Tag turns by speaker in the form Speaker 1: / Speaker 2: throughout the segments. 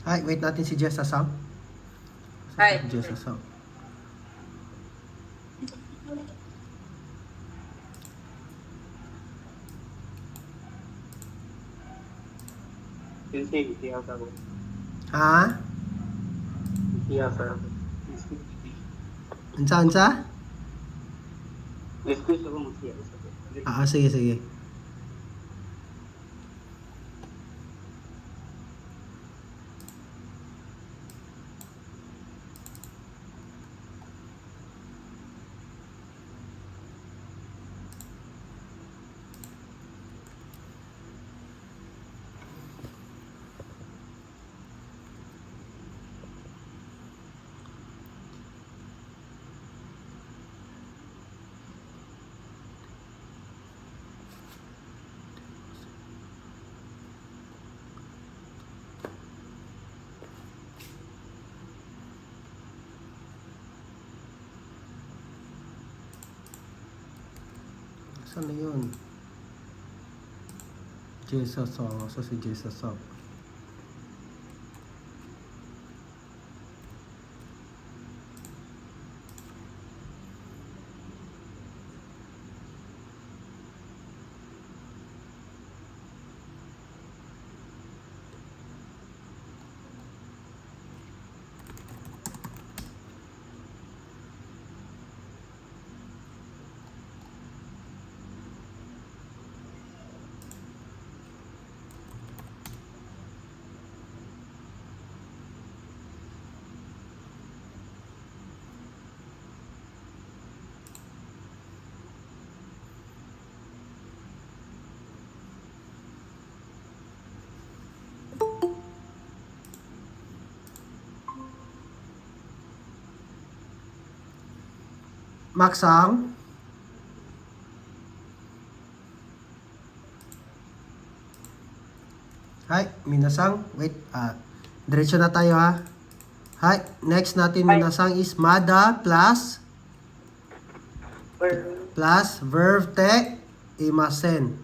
Speaker 1: Ay, wait natin si Jessa Sam.
Speaker 2: Hi.
Speaker 1: Jessa Sam. Ha? Unsa? Sige, sige. Saan na yun? Jessa Sam. Asa si Jessa Sam? Maksang? Hi, minasang. Wait, diretso na tayo ha. Hi, next natin minasang is Mada plus verb te imasen.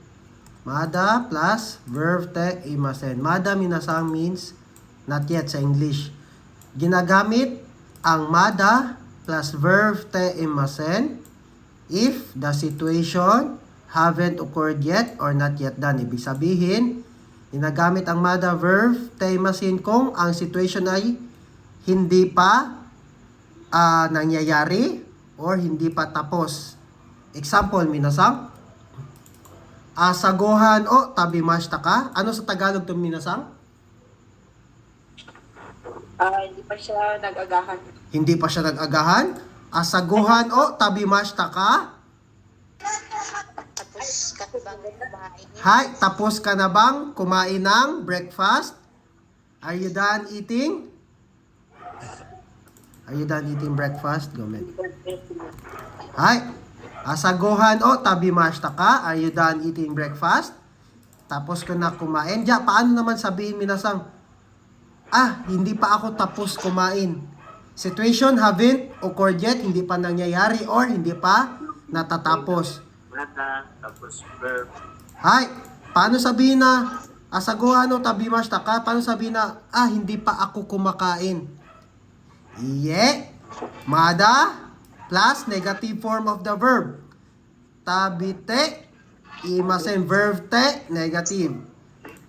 Speaker 1: Mada plus verb te imasen. Mada minasang means not yet sa English. Ginagamit ang mada plus verb te imasen if the situation haven't occurred yet or not yet done. Ibig sabihin, ginagamit ang mada verb te imasen kung ang situation ay hindi pa nangyayari or hindi pa tapos. Example, minasang. Asagohan o tabimashita ka. Ano sa Tagalog itong minasang?
Speaker 2: Hindi pa siya nag-agahan.
Speaker 1: Hindi pa siya nag-agahan. Asaguhan o tabimashita ka.
Speaker 3: Tapos ka na bang kumain?
Speaker 1: Hi, tapos ka na bang kumain ng breakfast? Are you done eating? Are you done eating breakfast? Comment. Hi, asaguhan o tabimashita ka. Are you done eating breakfast? Tapos ka na kumain. Diya, paano naman sabihin minasang, hindi pa ako tapos kumain. Situation haven't occurred yet, hindi pa nangyayari or hindi pa natatapos.
Speaker 4: Tapos verb.
Speaker 1: Hi, paano sabihin na asaguhan o tabimashita ka? Paano sabihin na hindi pa ako kumakain? Mada plus negative form of the verb. Tabite imasen, verb te negative.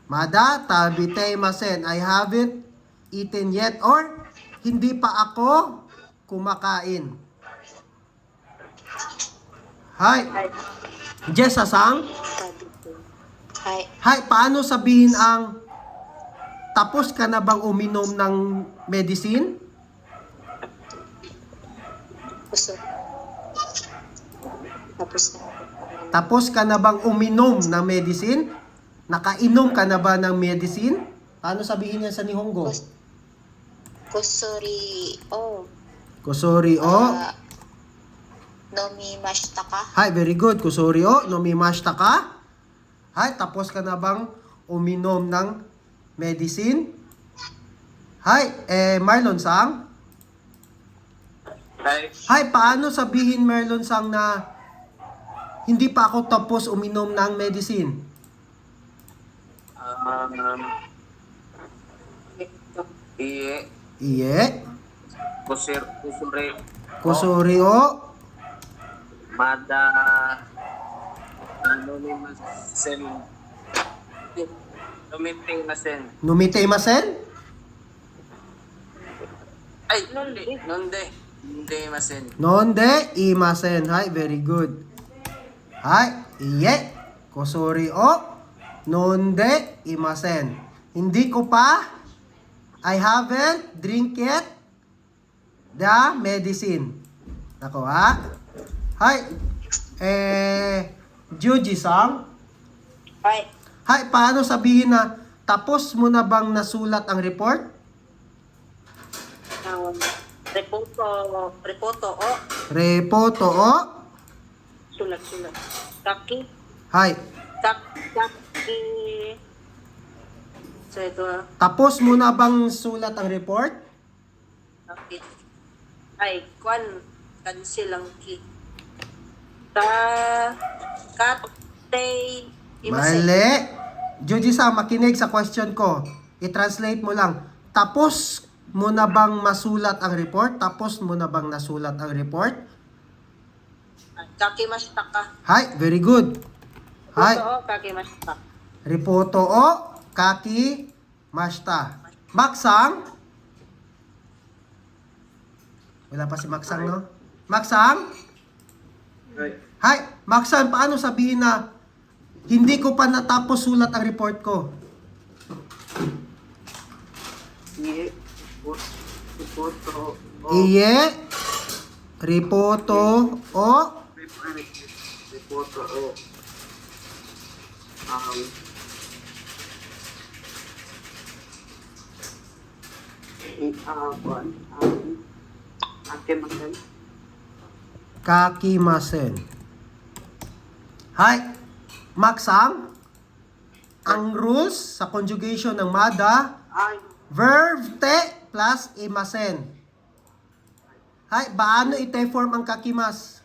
Speaker 1: Mada tabite imasen, I haven't eaten yet or hindi pa ako kumakain. Hi, Jessa Sang.
Speaker 3: Hi.
Speaker 1: Hi, paano sabihin ang tapos ka na bang uminom ng medicine?
Speaker 3: Puso. Tapos na.
Speaker 1: Tapos ka na bang uminom ng medicine? Nakainom ka na ba ng medicine? Paano sabihin niya sa Nihongo?
Speaker 3: Kusuri o.
Speaker 1: Kusori o.
Speaker 3: Nomimashita ka.
Speaker 1: Hi, very good. Kusori o. Nomimashita ka. Hi, tapos ka na bang uminom ng medicine? Hi, Marlon Sang. Hi, paano sabihin Marlon Sang na hindi pa ako tapos uminom ng medicine?
Speaker 4: Iye.
Speaker 1: Iye.
Speaker 4: Kusuri.
Speaker 1: Kusuri o.
Speaker 4: Mada. Anonymous Sen. Tumiting na Sen.
Speaker 1: Numiteimasen.
Speaker 4: Ay, nonde. Nonde masen.
Speaker 1: Nonde imasen. Hi, very good. Hi, iye. Kusuri o. Nonde imasen. Hindi ko pa. I haven't drink yet the medicine. Nako ha. Hi. Juji-san.
Speaker 2: Hi.
Speaker 1: Hi, paano sabihin na tapos mo na bang nasulat ang report?
Speaker 2: Repoto o.
Speaker 1: Repoto o.
Speaker 2: Sulat. Kaki.
Speaker 1: Hi.
Speaker 2: Kaki. So ito
Speaker 1: Tapos mo na bang sulat ang report?
Speaker 2: kaki. Ay, cancel ang ki. Katay.
Speaker 1: Mali. Juji-san, makinig sa question ko. I-translate mo lang. Tapos mo na bang masulat ang report? Tapos mo na bang nasulat ang report?
Speaker 2: Kakimashita ka.
Speaker 1: Hi, very good. Hi.
Speaker 2: Ito o, kakimashita.
Speaker 1: Repoto o kaki mashita. Maksang? Wala pa si Maksang, no? Maksang? Hi, Maksang, paano sabihin na hindi ko pa natapos sulat ang report ko?
Speaker 4: Iye. Repoto.
Speaker 1: Iye, repoto o
Speaker 4: Repoto o. Ate Masen.
Speaker 1: kakimasen. Hi, Maksang, ang rules sa conjugation ng mada,
Speaker 4: Ay.
Speaker 1: verb te plus imasen. Hi, paano ite-form ang kakimas?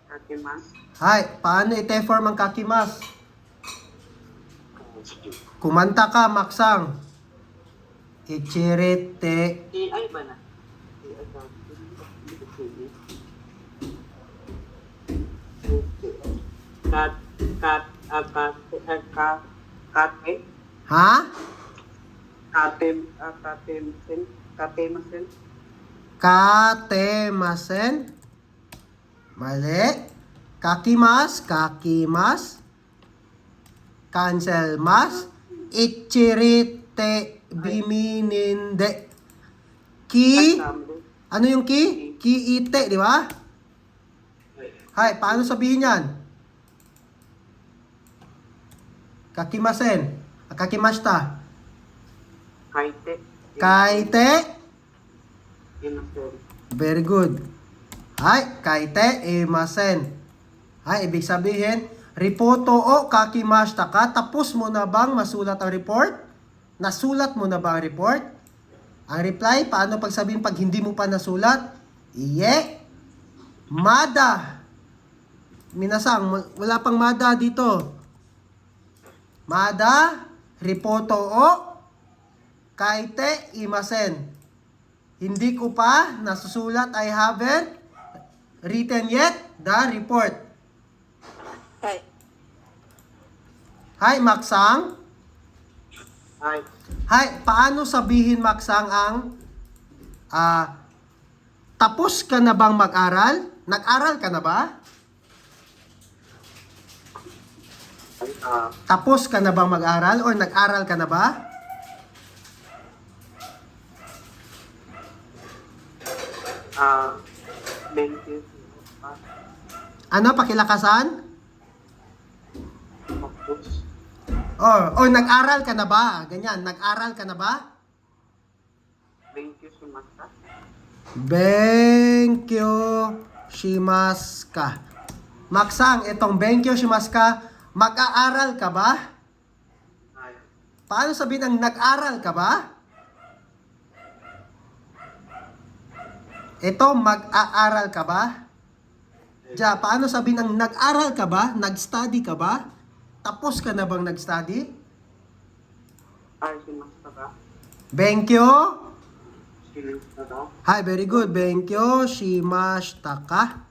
Speaker 4: Ate Mas.
Speaker 1: Hi, paano ite-form ang kakimas? Kumanta ka, Maksang. Ichirete.
Speaker 4: Ay ba na? Kate.
Speaker 1: Ha?
Speaker 4: Katemasen.
Speaker 1: Katemasen. Mali. Kakimas, kakimas. Cancel mas. Ichirite bimininde. Ki. Ano yung ki? Kiite, di ba? Hay, paano sabihin yan? Kakimasen. Kakimashita.
Speaker 4: Kaite.
Speaker 1: Kaite.
Speaker 4: Imasen.
Speaker 1: Very good. Hay, kaite imasen. Hay, ibig sabihin, repoto o kakimashita ka. Tapos mo na bang masulat ang report? Nasulat mo na ba ang report? Ang reply, paano pagsabihin pag hindi mo pa nasulat? Iye. Mada. Minasang, wala pang mada dito. Mada, repoto o, kaite imasen. Hindi ko pa nasusulat, I haven't written yet the report.
Speaker 2: Hi.
Speaker 1: Hi, Maksang.
Speaker 4: Ay.
Speaker 1: Hi, paano sabihin, Maksang, ang tapos ka na bang mag-aral? Nag-aral ka na ba? Tapos ka na bang mag-aral or nag-aral ka na ba?
Speaker 4: Thank you.
Speaker 1: Ano, pakilakasan?
Speaker 4: Tapos.
Speaker 1: Or nag-aral ka na ba? Ganyan, nag-aral ka na ba?
Speaker 4: Thank you so much.
Speaker 1: Benkyo shimasu ka. Maksang, itong benkyo shimasu ka, mag-aaral ka ba?
Speaker 4: Ay.
Speaker 1: Paano sabihin ang nag-aral ka ba? Ito, mag-aaral ka ba? Diya, paano sabihin ang nag-aral ka ba? Nag-study ka ba? Tapos ka na bang nag-study?
Speaker 4: Ay, shimasta ka?
Speaker 1: Benkyo.
Speaker 4: Shimasta ka?
Speaker 1: Hi, very good. Benkyo shimashita ka?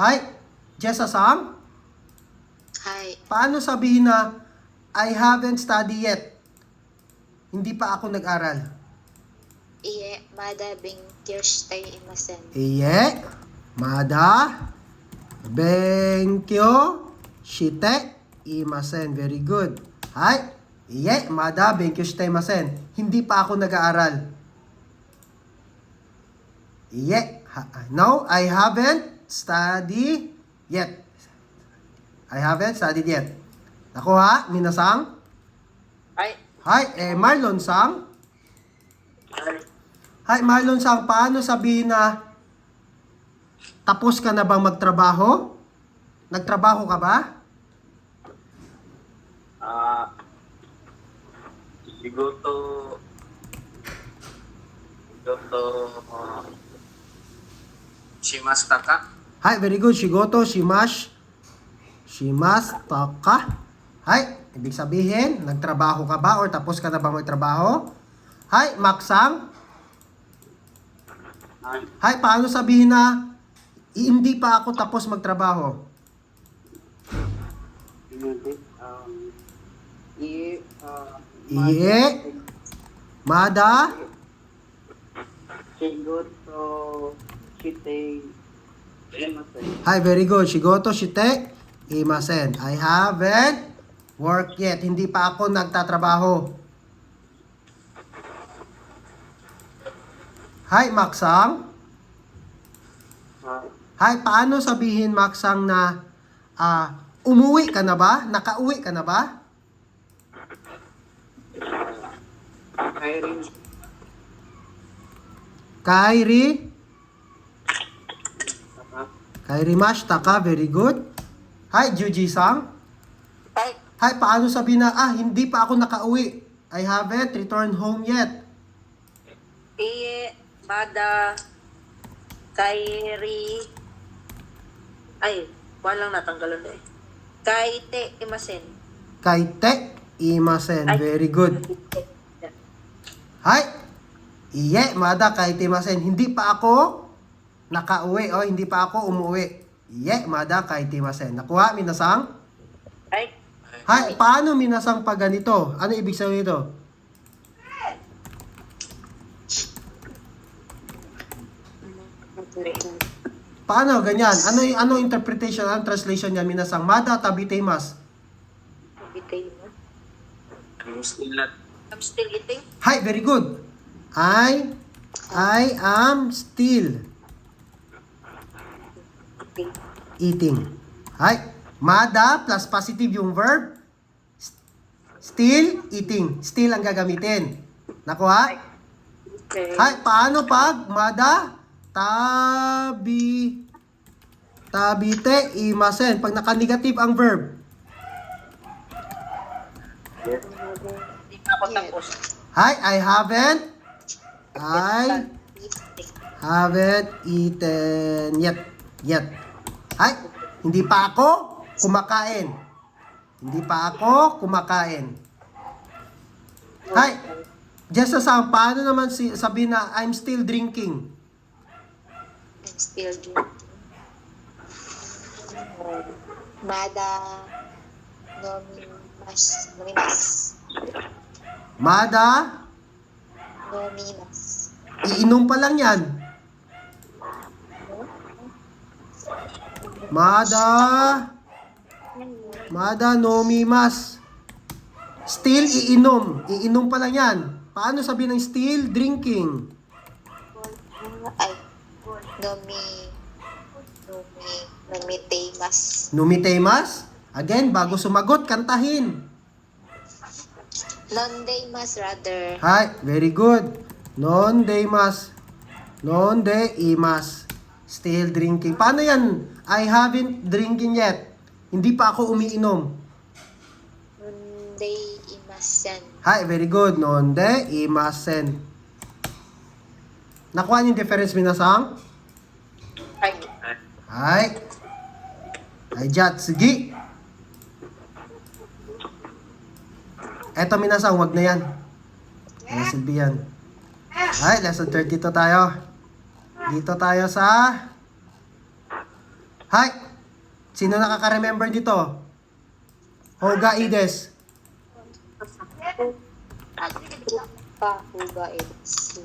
Speaker 1: Hi, Jessa-san.
Speaker 3: Hai.
Speaker 1: Paano sabihin na I haven't studied yet? Hindi pa ako nag-aral.
Speaker 3: Iye, mada benkyo shite imasen.
Speaker 1: Iye, mada, benkyo, shite, imasen. Very good. Hi, iye, mada, benkyo, shite, imasen. Hindi pa ako nag-aaral. Iye, no, I haven't studied yet. I haven't studied yet. Nakuha, minasang?
Speaker 2: Hai.
Speaker 1: Hi, Marlon-sang?
Speaker 4: Ay,
Speaker 1: Hi, Marlon-sang, paano sabihin na tapos ka na bang magtrabaho? Nagtrabaho ka ba?
Speaker 4: Shigoto, shimasta ka?
Speaker 1: Hi, very good. Shigoto, shimasta ka? Hi, ibig sabihin, nagtrabaho ka ba or tapos ka na bang magtrabaho? Hi, Maksang?
Speaker 4: Ay,
Speaker 1: Hi, paano sabihin na hindi pa ako tapos magtrabaho?
Speaker 4: hindi.
Speaker 1: Iye, mada,
Speaker 4: Shigoto, shite, imasen.
Speaker 1: hi, very good. Shigoto, shite, imasen. I haven't worked yet. Hindi pa ako nagtatrabaho. Hi, Maksang.
Speaker 4: Ay,
Speaker 1: Hi, paano sabihin, Maksang, na umuwi ka na ba? Nakauwi ka na ba?
Speaker 4: Kairin,
Speaker 1: Kairi?
Speaker 4: taka?
Speaker 1: Kairimashita ka. Very good. Hi, Juji-sang.
Speaker 2: Hai.
Speaker 1: Hi, paano sabihin na, hindi pa ako nakauwi. I haven't returned home yet.
Speaker 2: Iye, mada, kairi. Ay, walang natanggalan eh. Kaite imasen.
Speaker 1: Kaite imasen. Very good. Hi. Iye, mada kaite imasen. Hindi pa ako nakauwi o hindi pa ako umuwi. Iye, mada kaite imasen. Nakuha, minasang?
Speaker 2: Hai.
Speaker 1: Hi, paano minasang pag ganito? Ano ibig sabihin ito? Paano ganyan? Ano interpretation, ano translation niya minasang? Mada tabitemas.
Speaker 2: Bitay mo.
Speaker 4: I'm still not.
Speaker 2: I'm still eating.
Speaker 1: Hi, very good. I am still
Speaker 2: Okay.
Speaker 1: eating. Hi. Mada plus positive yung verb. Still eating. Still ang gagamitin. Nakuha?
Speaker 2: Okay.
Speaker 1: Hi, paano pag mada tabite imasen pag naka-negative ang verb?
Speaker 4: Yes.
Speaker 2: Hindi pa ako tapos.
Speaker 1: Hi, I haven't eaten yet. Hi, hindi pa ako kumakain. Hindi pa ako kumakain. Hi, just as paano naman sabihin na I'm still drinking?
Speaker 3: I'm still drinking. Mada nomimas.
Speaker 1: Mada,
Speaker 3: Nomimas.
Speaker 1: iinom pa lang yan. Mada nomimas. Still iinom. Iinom pa lang yan. Paano sabihin ng still drinking?
Speaker 3: Ay, nomitemas.
Speaker 1: Numitemas? Again, bago sumagot, kantahin.
Speaker 3: Nondeimas rather.
Speaker 1: Hi, very good. Non-deimas. Non-deimas. Still drinking. Paano yan? I haven't drinking yet. Hindi pa ako umiinom.
Speaker 3: Nondeimasen.
Speaker 1: Hi, very good. Non-deimasen. Nakuha niyo yung difference, minasang?
Speaker 2: Hai.
Speaker 1: Hi. Hi, Jatsugi. Eto minasang, wag na yan. Wala silbi yan. Ay, lesson 32 tayo. Dito tayo sa... Hi! Sino nakaka-remember dito? Hoga Ides.
Speaker 3: Pahuga is.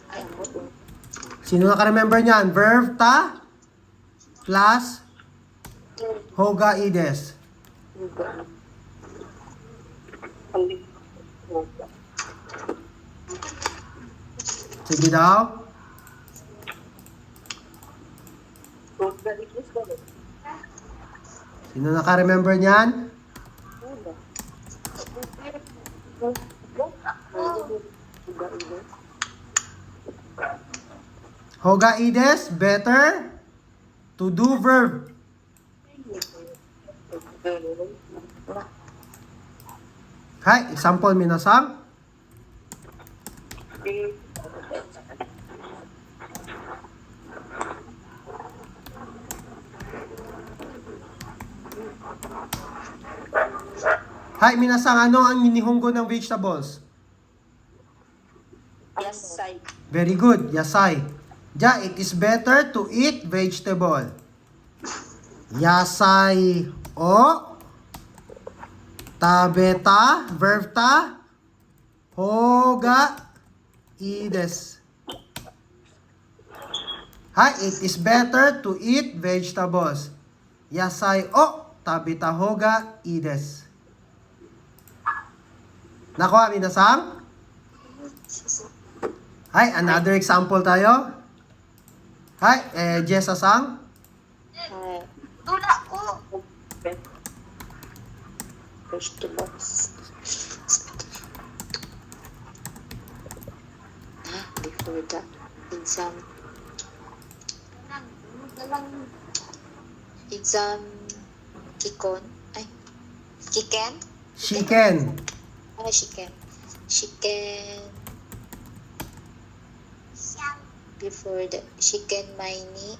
Speaker 3: Ay, ako.
Speaker 1: Sino nakaka-remember niyan? Verb ta plus Hoga Ides. Sige daw. Sino naka-remember niyan? Hoga Ides, better to do verb. Hi, example minasang. Hi, minasang, ano ang minihunggo ng vegetables?
Speaker 2: Yasay.
Speaker 1: Very good, yasay. Ja, it is better to eat vegetable. Yasay o tabeta, verb ta, hoga ides. Hi, it is better to eat vegetables. Yasay o tabeta hoga ides. Nakuha, minasang? Hi, another example tayo. Hi, Jessa-sang.
Speaker 3: Ay,
Speaker 2: Tula ko.
Speaker 3: vegetables. Before the exam. Exam. Kikon. Ay. Chicken.
Speaker 1: Chicken.
Speaker 3: Ay, chicken. Chicken. Before the chicken maini.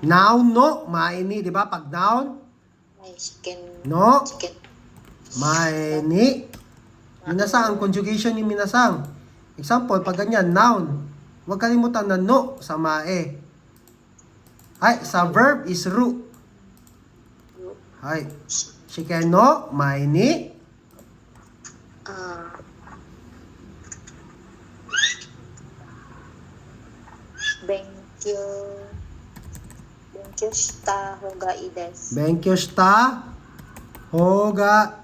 Speaker 1: Noun, no. Maini, di ba? Pag noun,
Speaker 3: Ay, chicken.
Speaker 1: no.
Speaker 3: Chicken.
Speaker 1: Maini. Minasang, ang conjugation ni minasang. Example, pag ganyan, noun. Huwag kalimutan na no sa mae. Ay, sa verb is ru. Ay, chicken no, maini.
Speaker 3: Ah. Benkyo. Benkyo shita hoga ides.
Speaker 1: Benkyo shita hoga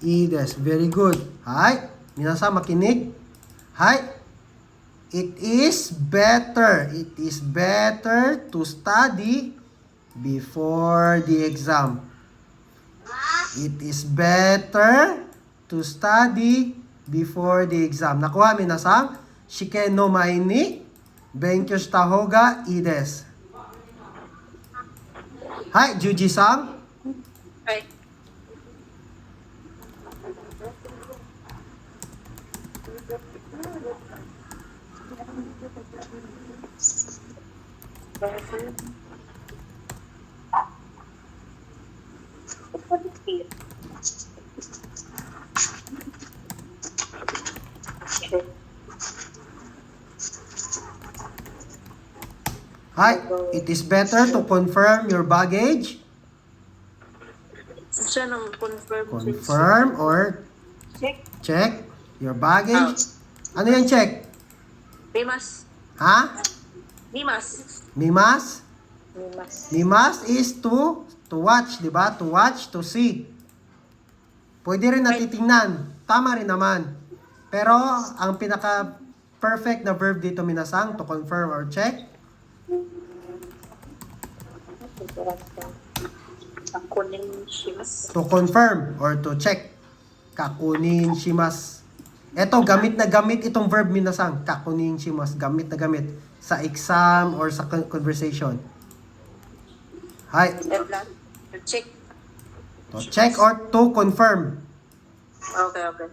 Speaker 1: ides. Very good. Hay, minasang makinig. Hay, it is better to study before the exam. It is better to study before the exam. Nakuha, minasang? Shiken no maini, benkyo shita hoga ides. Hi, Juji-san.
Speaker 2: Right.
Speaker 1: Hi, it is better to confirm your baggage.
Speaker 2: Siya nang confirm.
Speaker 1: Confirm or
Speaker 2: Check.
Speaker 1: check your baggage. Ano yung check?
Speaker 2: Mimas.
Speaker 1: Ha?
Speaker 2: Mimas.
Speaker 1: Mimas?
Speaker 3: Mimas.
Speaker 1: Mimas is to watch, di ba? To watch, to see. Pwede rin natitingnan. Tama rin naman. Pero, ang pinaka-perfect na verb dito, minasang, to confirm or check.
Speaker 2: Kunin shimas.
Speaker 1: To confirm or to check. Kakunin shimas. Eto, gamit na gamit itong verb minasang. Kakunin shimas. Gamit na gamit. Sa exam or sa conversation. Hi.
Speaker 2: To check.
Speaker 1: To check or to confirm.
Speaker 2: Okay, okay.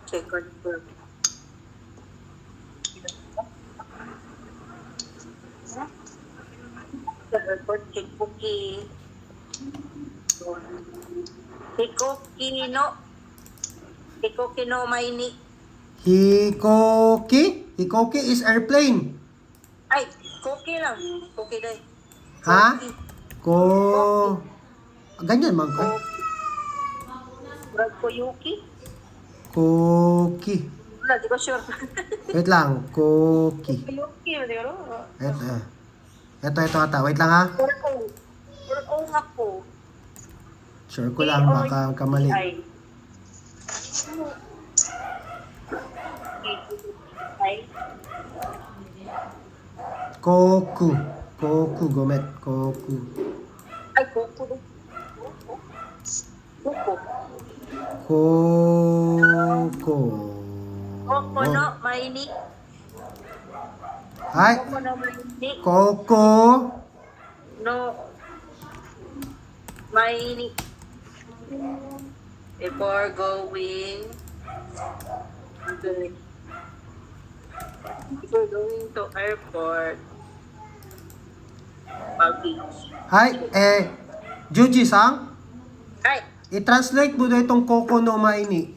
Speaker 2: Check confirm. Sa airport, Hikoki. Hikoki no. Hikoki no Maini.
Speaker 1: Hikoki. Hikoki is airplane.
Speaker 2: Ay, Koki lang. Koki day.
Speaker 1: Ha? Ko... Ganyan man ko.
Speaker 2: Brad ko Yuki.
Speaker 1: Koki.
Speaker 2: Wala, di ko sure.
Speaker 1: Wait lang. Koki.
Speaker 2: Yuki, di ko.
Speaker 1: Ito ata. Wait lang ha.
Speaker 2: Pero nga po.
Speaker 1: Sure ko lang. Baka kamali.
Speaker 2: Ay. Ay.
Speaker 1: Koku. Koku. Gomet. Koku.
Speaker 2: Ay, Koko. Koko.
Speaker 1: Koko.
Speaker 2: Koko no Maini.
Speaker 1: Hai.
Speaker 2: Koko no Maini.
Speaker 1: Koko.
Speaker 2: No. Maini. Before going. Okay. Before going to airport. Baggage.
Speaker 1: Hai. Juji-san.
Speaker 2: Ay,
Speaker 1: I-translate mo na itong Koko no Maini.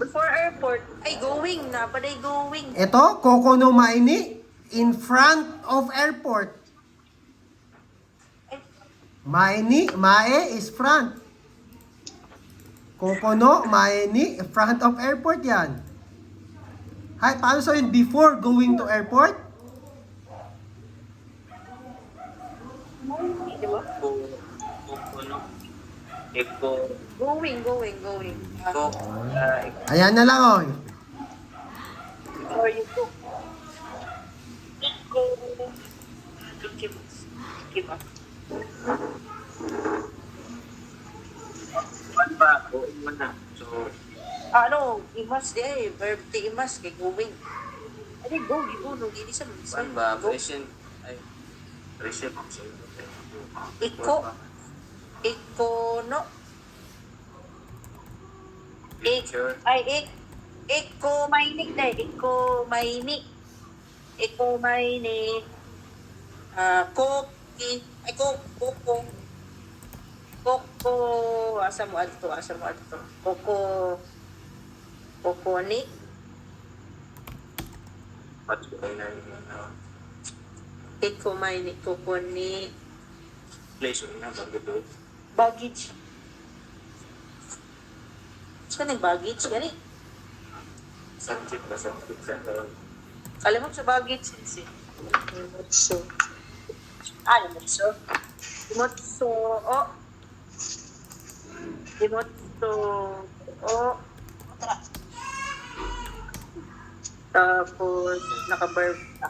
Speaker 2: before airport. Ay, going na. Paday going.
Speaker 1: Ito, Koko no Maini. In front of airport. Maini, mae is front. Koko no Maini, front of airport yan. Hay, paano sabihin before going to airport?
Speaker 2: Di ba?
Speaker 4: Ano? Eko.
Speaker 2: Going.
Speaker 4: Ko.
Speaker 1: Ayan na lang, oy.
Speaker 2: Or you go. Go. Give up.
Speaker 4: Ano ba? Ko. Ano na? So,
Speaker 2: Ano, imas di ay. Verb ti imas kay going. Ay, go. No, hindi sa
Speaker 4: ano ba? Present. Ay. Present.
Speaker 2: Iko, no?
Speaker 4: Picture.
Speaker 2: Iko mainik na. Iko mainik. Koki. Ay, Koko. Koko. Asa mo adto. Koko ni.
Speaker 4: Patch ko na
Speaker 2: Iko mainik. Koko ni.
Speaker 4: place na bago doon.
Speaker 2: Baggage. Saan yung baggage? Gani?
Speaker 4: Subject na subject sa
Speaker 2: Alam mo sa baggage.
Speaker 3: So,
Speaker 2: Imotso. Tapos, naka-verb na.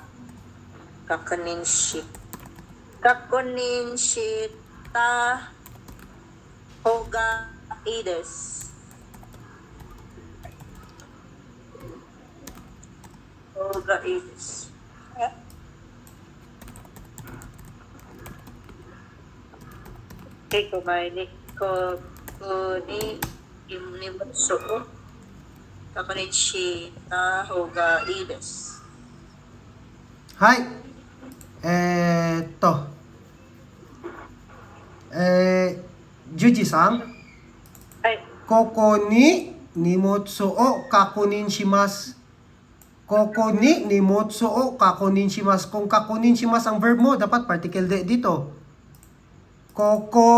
Speaker 2: Kakanin shit. Ta. Hoga. Ides. Hoga. Ides. Kumain ko ni Imotso. Kakanin shit. Ta. Hoga. Ides.
Speaker 1: Hai. Eto. Juji-san.
Speaker 2: Ay,
Speaker 1: Koko ni nimotsu o kakunin shimasu. Koko ni nimotsu o kakunin shimasu. Kung kakunin shimasu ang verb mo, dapat particle de dito. Koko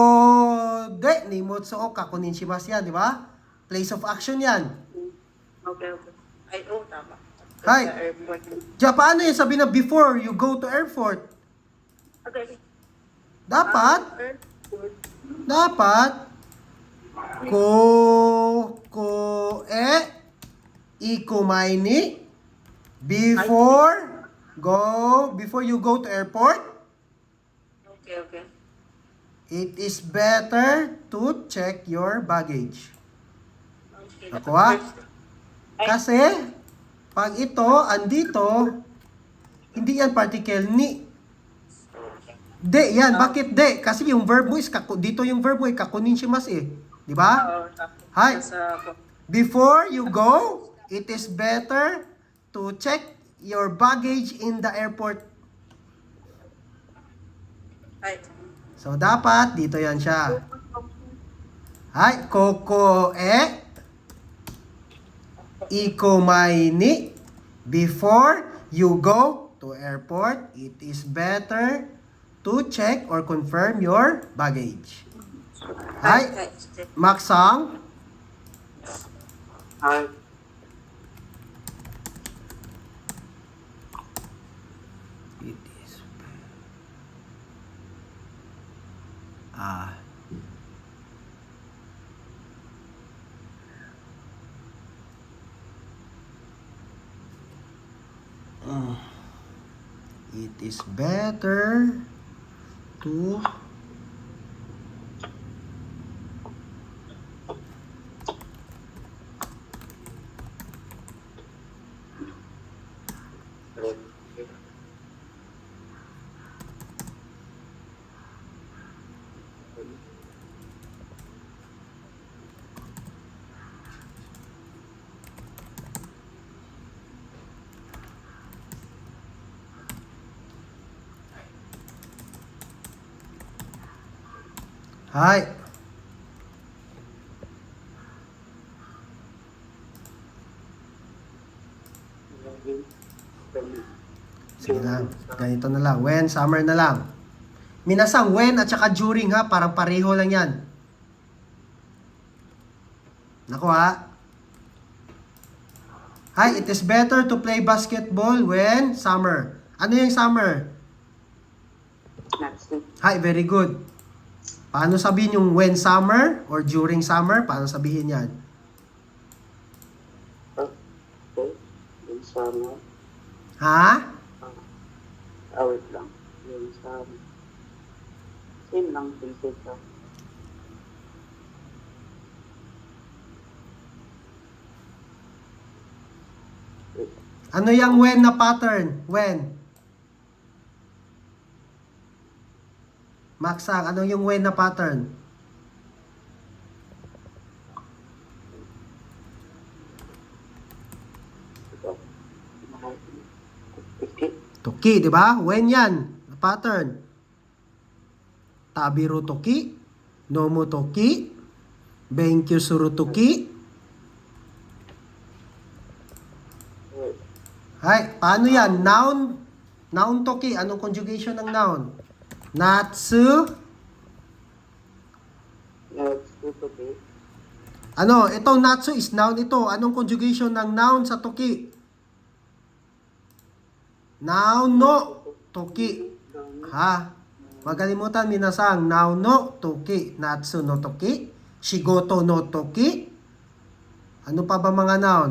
Speaker 1: de nimotsu o kakunin shimasu yan, di ba? Place of action yan.
Speaker 2: okay. Ay, tama.
Speaker 1: Hi.
Speaker 2: Sa airport.
Speaker 1: Diya, paano yung sabi na before you go to airport?
Speaker 2: Okay.
Speaker 1: Dapat,
Speaker 2: Airport.
Speaker 1: Koko ikumaini before you go to airport.
Speaker 2: Okay.
Speaker 1: It is better to check your baggage.
Speaker 2: Okay.
Speaker 1: Ako ha? Kasi, pag ito, andito, hindi yan particle ni. De, yan. Bakit de? Kasi yung verb mo is, dito yung verb mo ay kakunin shimasu eh. Di ba?
Speaker 2: Oo,
Speaker 1: Hi.
Speaker 2: Sa
Speaker 1: Before you go, it is better to check your baggage in the airport?
Speaker 2: Ay.
Speaker 1: So, dapat, dito yan siya. Hai, koko ikomai ni. Before you go to airport, it is better to check or confirm your baggage. Hai, Maksang.
Speaker 3: Hi.
Speaker 1: It is ah. It is better to Hai. Sige lang. Ganito na lang. When, summer na lang. Minasang when at saka during ha. Parang pareho lang yan. Naku ha. Hi, it is better to play basketball when summer. Ano yung summer?
Speaker 3: Natsu.
Speaker 1: Hi, very good. Paano sabihin yung when summer or during summer? Paano sabihin yan?
Speaker 3: Okay. Yung summer.
Speaker 1: Ha?
Speaker 3: Wait lang. Yung summer. Same lang. Basic lang.
Speaker 1: Ano yung when na pattern? When? Maksang, ano yung when na pattern? Toki, di ba? When yan? Na pattern. Tabiru toki, nomu toki, benkyu suru toki. Hay, paano yan? Noun, noun toki. Anong conjugation ng noun? Natsu.
Speaker 3: Natsu toki.
Speaker 1: Ano, itong natsu is noun ito. Anong conjugation ng noun sa toki? Noun no toki. Ha? Magalimutan minasang noun no toki. Natsu no toki. Shigoto no toki. Ano pa ba mga noun?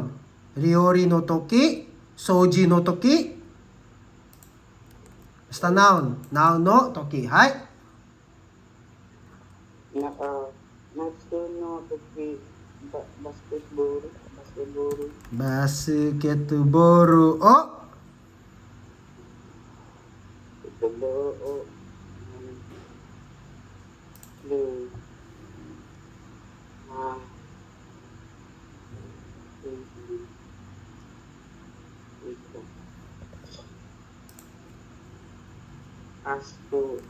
Speaker 1: Ryori no toki. Soji no toki. Basta noun. Noun no toki. Hai.
Speaker 3: Natsu no toki. Basketball. Basketball.
Speaker 1: Basketball. Oh.
Speaker 3: Basketball. Oh. Blue. Asto.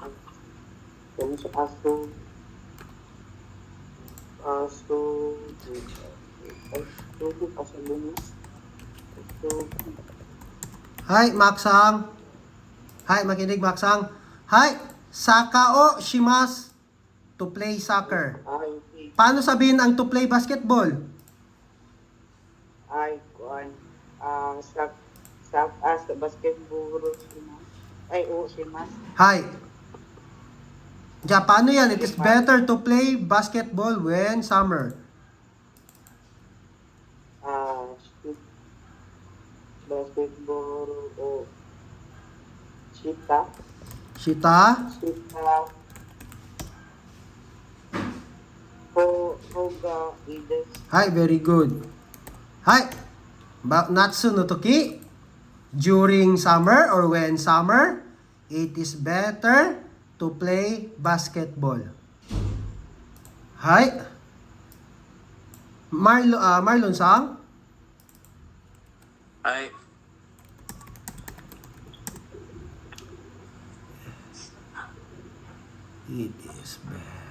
Speaker 3: Kung sa asto. Asto. Asto. Pasalunas. Asto.
Speaker 1: Hai, Maksang. Hai, makinig, Maksang. Hai, sakao shimasu to play soccer.
Speaker 3: Ay,
Speaker 1: Paano sabihin ang to play basketball?
Speaker 3: ay, kuan. Sa basketball. Ay, oo, si Mas.
Speaker 1: Hai. Ja, paano yan? It is better to play basketball when summer.
Speaker 3: Basketball o Chita.
Speaker 1: Shita.
Speaker 3: Chita. Hoga Ides.
Speaker 1: Hai, very good. Hai. Natsu no toki. During summer or when summer, it is better to play basketball. Hai. Marlon Sang.
Speaker 4: Hi.
Speaker 1: It is better.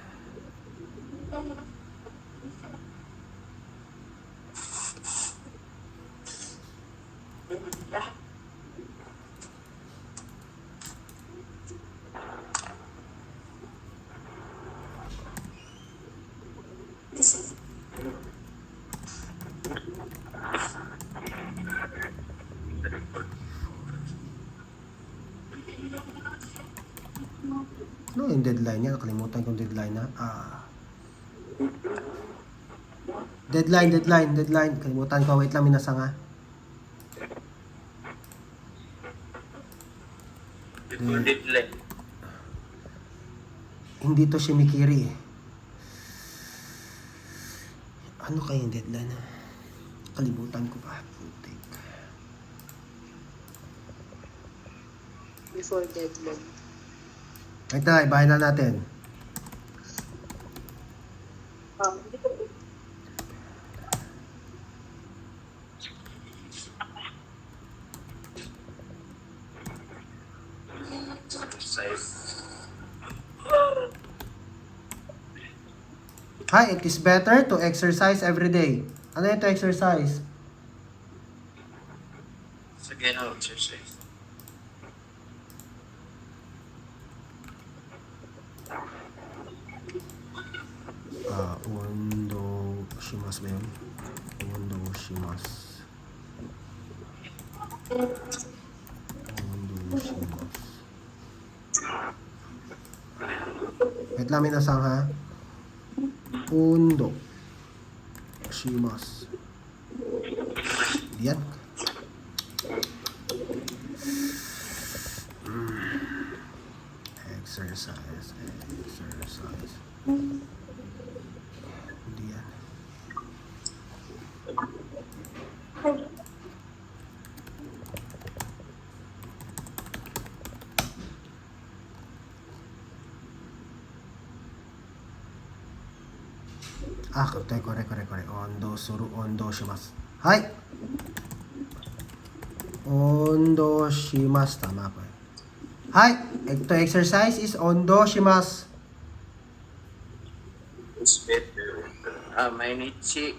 Speaker 1: Ano yung deadline niya? Nakalimutan kong deadline na. Deadline. Kalimutan ko. Wait lang, minasang ha.
Speaker 4: Before deadline.
Speaker 1: Hindi to Shimikiri eh. Ano kayong deadline na? Kalimutan ko pa. Putik.
Speaker 3: Before deadline.
Speaker 1: Wait na, ibahin na natin.
Speaker 4: Exercise.
Speaker 1: Hi, it is better to exercise every day. Ano yung to exercise?
Speaker 4: Sige na, exercise.
Speaker 1: Undo shimasu ba yun? Undo shimasu. Wait lang, minasang ha. Undo shimasu. Yan. Exercise. Hindi yan. Correct. Ondo shimasu. Hai! Ondo shimasu. Tama po. Hai! Ito exercise is ondo shimasu.
Speaker 4: It's better. Mainichi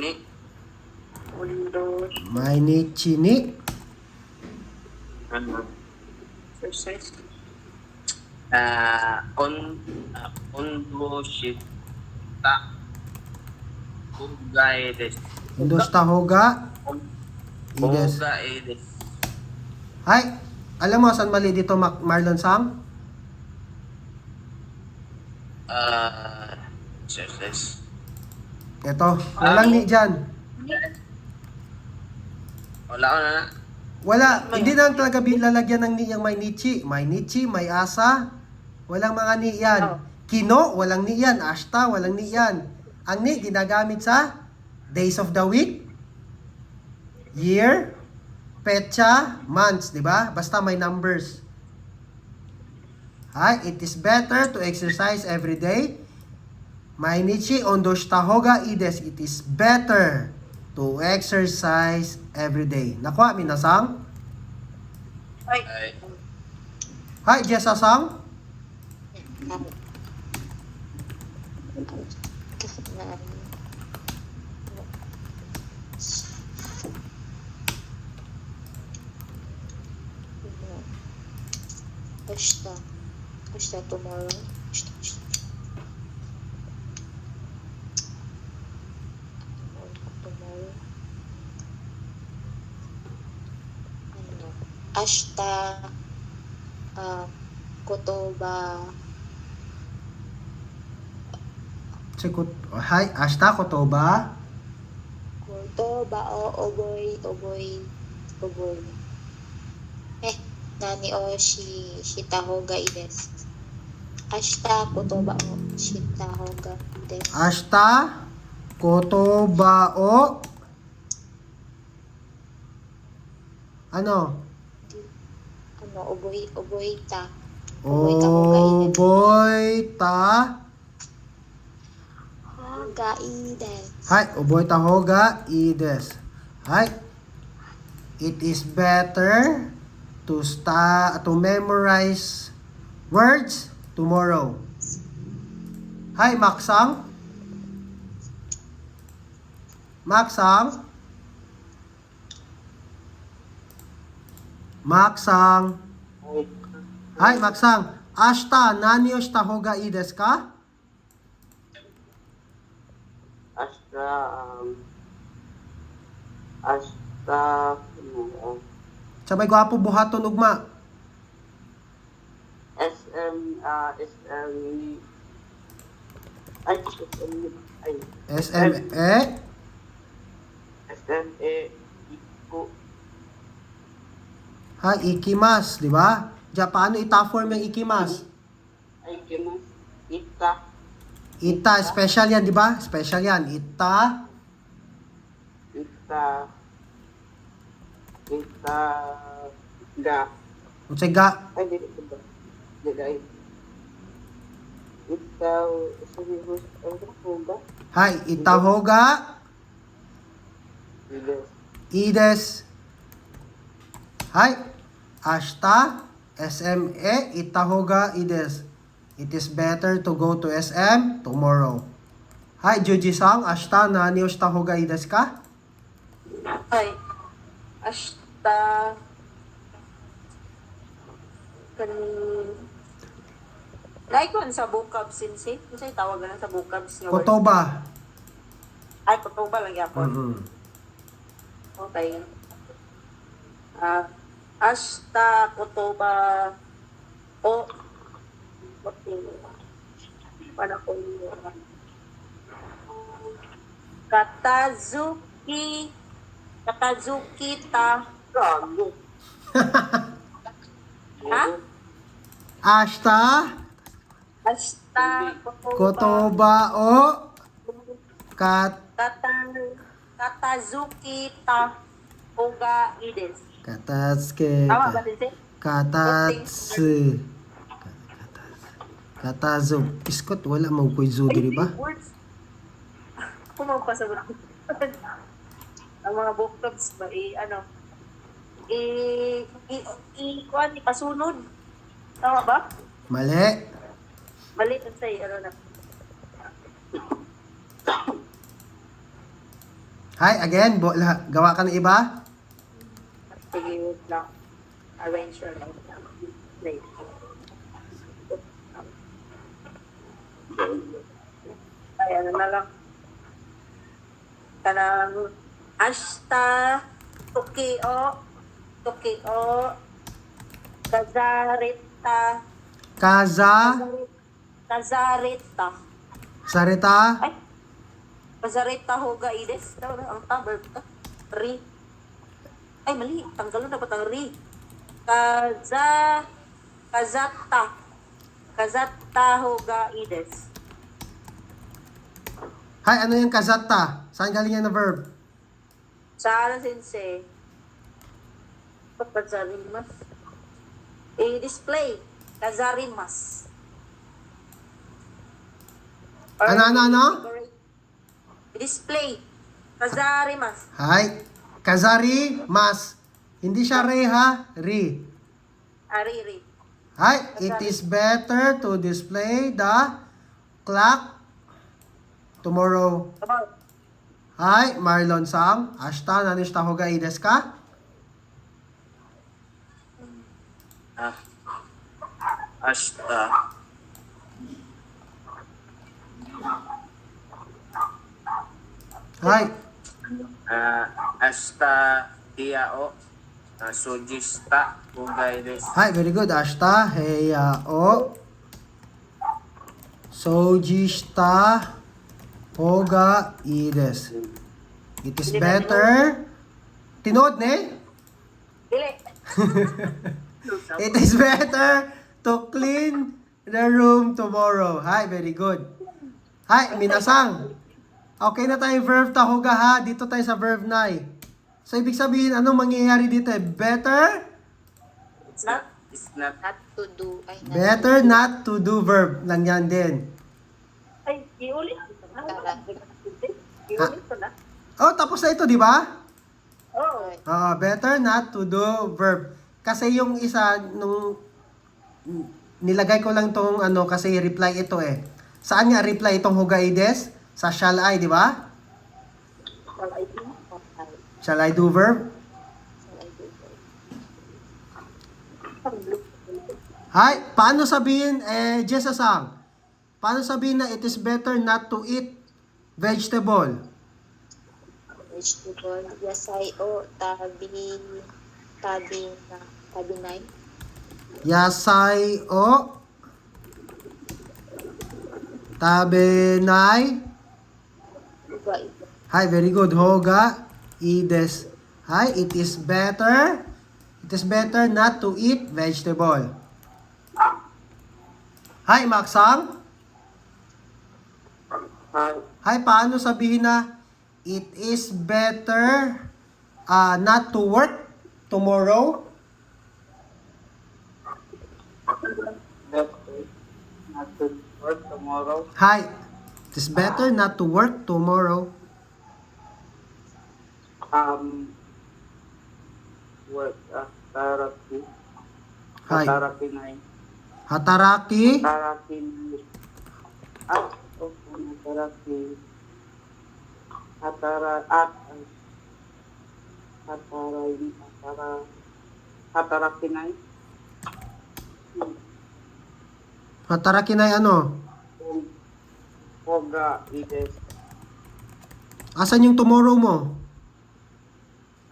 Speaker 4: ni
Speaker 1: Mainichi ni
Speaker 4: ano?
Speaker 2: Exercise.
Speaker 4: Ondo shita Hogai desu.
Speaker 1: Ondo shita hoga ides.
Speaker 4: Hogai desu.
Speaker 1: Hai! Alam mo saan mali dito, Marlon Sam?
Speaker 4: Exercise.
Speaker 1: Ito, walang ni dyan.
Speaker 4: Wala ko na.
Speaker 1: Wala, hindi na talaga lalagyan ng ni yung may nichi. May nichi, may asa. Walang mga ni yan.
Speaker 2: Oh.
Speaker 1: Kino, walang ni yan. Ashta, walang ni yan. Ang ni, ginagamit sa days of the week, year, petsa, months, di ba? Basta may numbers. Hi, it is better to exercise every day. Mainichi ondo shita hoga ii desu. It is better to exercise every day. Nakuha, minasang?
Speaker 2: Ay,
Speaker 1: Hi, Jessa-sang?
Speaker 5: Ashita tomorrow. Tomorrow. Ano? Ashita kotoba.
Speaker 1: Hi, ashita kotoba?
Speaker 5: Kotoba o oboy. Nani o shita hoga ii desu. Ashita kotoba o shita hoga ii desu.
Speaker 1: Ashita kotoba o ano?
Speaker 5: Oboy ta.
Speaker 1: Oboita
Speaker 5: Hoga ii desu.
Speaker 1: Hi, oboita hoga ii desu. Hi. It is better to memorize words, to tomorrow. Hi, Maksang. Maksang. Maksang. Hi, Maksang. Ashta, nani o shita hou ga ii desu ka?
Speaker 3: Hasta,
Speaker 1: Sabay gwapo buhaton ugma.
Speaker 3: SM, SM, ay,
Speaker 1: SME.
Speaker 3: SME, Iku,
Speaker 1: Ha, ikimas, di ba? Diya, paano ita-form yung ikimas?
Speaker 3: ay, kimas, Ita,
Speaker 1: Ita, special yan, di ba? Special yan. Ita,
Speaker 3: Ita, Ita, Ga,
Speaker 1: unsay ga,
Speaker 3: ay, dili ko ba? Dili, ay, Ita, ano ko ba?
Speaker 1: hi, itahoga,
Speaker 3: Dili,
Speaker 1: ides. Hi, ashta, SME, itahoga, ides. It is better to go to SM tomorrow. Hi, Juji-san, ashta, nani o shita hoga ii desu ka?
Speaker 2: Ay, ashta, Naikon sa bukab sinsi. Ano sa'yo tawag na sa bukab siya?
Speaker 1: Kotoba.
Speaker 2: Ay, kutuba lang yapon.
Speaker 1: Mm-hmm.
Speaker 2: Okay. Ashta, kutuba, o, paano ko yun? Katazuki ta.
Speaker 3: Gago.
Speaker 2: Ha?
Speaker 1: Ashta,
Speaker 2: Ashta,
Speaker 1: kotoba o
Speaker 2: Katazuki ta. Oga ides.
Speaker 1: katatsuke.
Speaker 2: Tama ba din siya?
Speaker 1: Katatsu. Katazu. Iskot, wala mo ko'y zu, di ba?
Speaker 2: Words. Pumapasagot. Ang mga vocabs ba, kuhan, ipasunod. Tama ba?
Speaker 1: Mali.
Speaker 2: Mali, say, na.
Speaker 1: Hi, again. Gawa ka ng iba?
Speaker 2: Sige, wait lang. Arrange your life. Wait. Ay, ano na lang. Kanang ashta, Tokyo, Kazarita,
Speaker 1: Kaza.
Speaker 2: Kazarita.
Speaker 1: Sarita.
Speaker 2: Ay, Kazarita hoga ides. Tawag na, ang verb ka. Ri. Ay, mali. Tanggalon na ba't ang ri? Kazata hoga ides.
Speaker 1: Hi, ano yung kazata? Saan galing yan na verb?
Speaker 2: Sa ano sensei? Kazarimas. I-display. Kazarimas.
Speaker 1: Ano?
Speaker 2: I-display. Kazarimas.
Speaker 1: Hi. Kazari, mas. Hindi siya re ha? Ri.
Speaker 2: Ariri.
Speaker 1: Hi, it is better to display the clock tomorrow.
Speaker 2: Come on.
Speaker 1: Hi, Marlon Sang. Ashta, nani shita hoga ii desu ka?
Speaker 4: Ashta.
Speaker 1: Hi.
Speaker 4: Ashta Tiao. Sujista Hugay desu.
Speaker 1: Hi, very good. Ashta, heya o. Soji shita hoga ii desu. It is better. Tinood ne?
Speaker 2: Dili.
Speaker 1: It is better to clean the room tomorrow. Hi, very good. Hi, minasang. Okay na tayo verb tahoga ha. Dito tayo sa verb nai. So, ibig sabihin, anong mangyayari dito? Better?
Speaker 4: It's not.
Speaker 5: Not to do. Ay, not
Speaker 1: Better not to do verb. Lang yan din.
Speaker 2: Ay, iulit ko na. Iulit ko na.
Speaker 1: Oh, tapos na ito, di ba?
Speaker 2: Oo.
Speaker 1: Better not to do verb. Kasi yung isa, nung nilagay ko lang tong ano kasi reply ito eh. Saan nga reply itong hugaides? Sa shall I, di ba?
Speaker 2: Shall I do? Okay.
Speaker 1: Shall I do verb?
Speaker 2: Shall I do? Ang blue.
Speaker 1: Hi, paano sabihin, Jessa-sang, paano sabihin na it is better not to eat vegetable?
Speaker 5: Vegetable. Yasay o tabi nai.
Speaker 1: Yasai o tabenai.
Speaker 5: Uga ito.
Speaker 1: Hi, very good. Hoga ides. Hi, it is better not to eat vegetable. Hi, Maksang. Hi, paano sabihin na it is better not to work tomorrow?
Speaker 3: Better not to work tomorrow.
Speaker 1: Hi, it is better not to work tomorrow.
Speaker 3: Work therapy.
Speaker 1: Hi,
Speaker 3: Therapy na
Speaker 1: hataraki.
Speaker 3: therapy therapy hataraki na
Speaker 1: Hataraki na ano?
Speaker 3: Hoga ides.
Speaker 1: Asan yung tomorrow mo?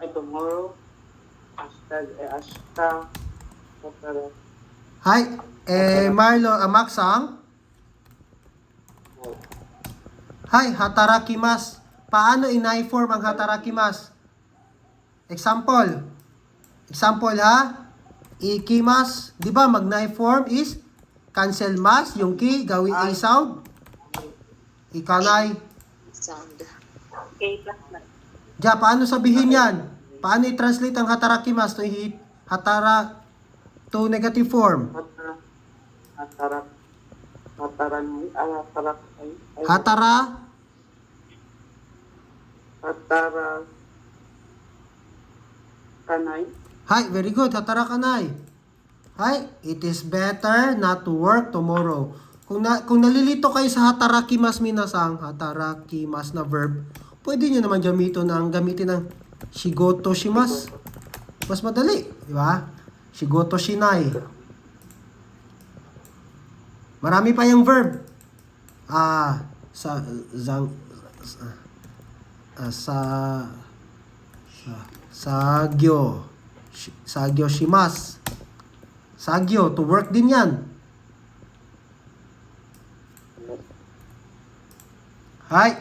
Speaker 3: Ay tomorrow hasta hatara.
Speaker 1: Hi, Marlo, Maksang. Hi, hatarakimas. Paano inai-form ang hatarakimas? Example. Example ha? Ikimas. Di ba mag-nai form is cancel mas, yung ki, gawin a sound. Ikanay.
Speaker 5: Sound.
Speaker 2: Okay, plus na.
Speaker 1: Ja, paano sabihin yan? Paano i-translate ang hatarakimas to negative form?
Speaker 3: Hatarak
Speaker 1: Hatara.
Speaker 3: kanay.
Speaker 1: Hi, very good. Hatara kanay. Hi, it is better not to work tomorrow. Kung nalilito kayo sa hatarakimas minasang, hatarakimas na verb, pwede nyo naman gamitin ng shigoto shimas. Mas madali, di ba? Shigoto shinai. Marami pa yung verb. Sagyo. Sagyo shimas. Sagyo, to work din yan. Hi.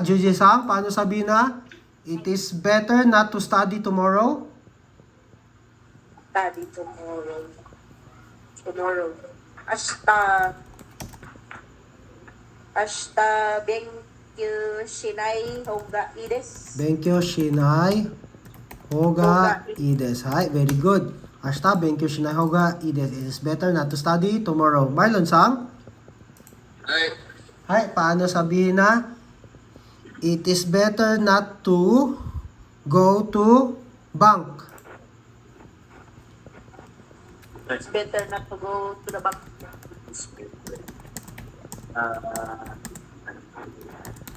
Speaker 1: Juji-san, paano sabihin na? It is better not to study tomorrow?
Speaker 2: Study tomorrow. Tomorrow. Ashta benkyu shinai hoga ides.
Speaker 1: Benkyo shinai hoga ides. Hi, very good. Ashita benkyo shinai hoga ides. It is better not to study tomorrow. Marlon-san? Hi, paano sabihin na? It is better not to go to bank.
Speaker 2: It's better not to go to the bank.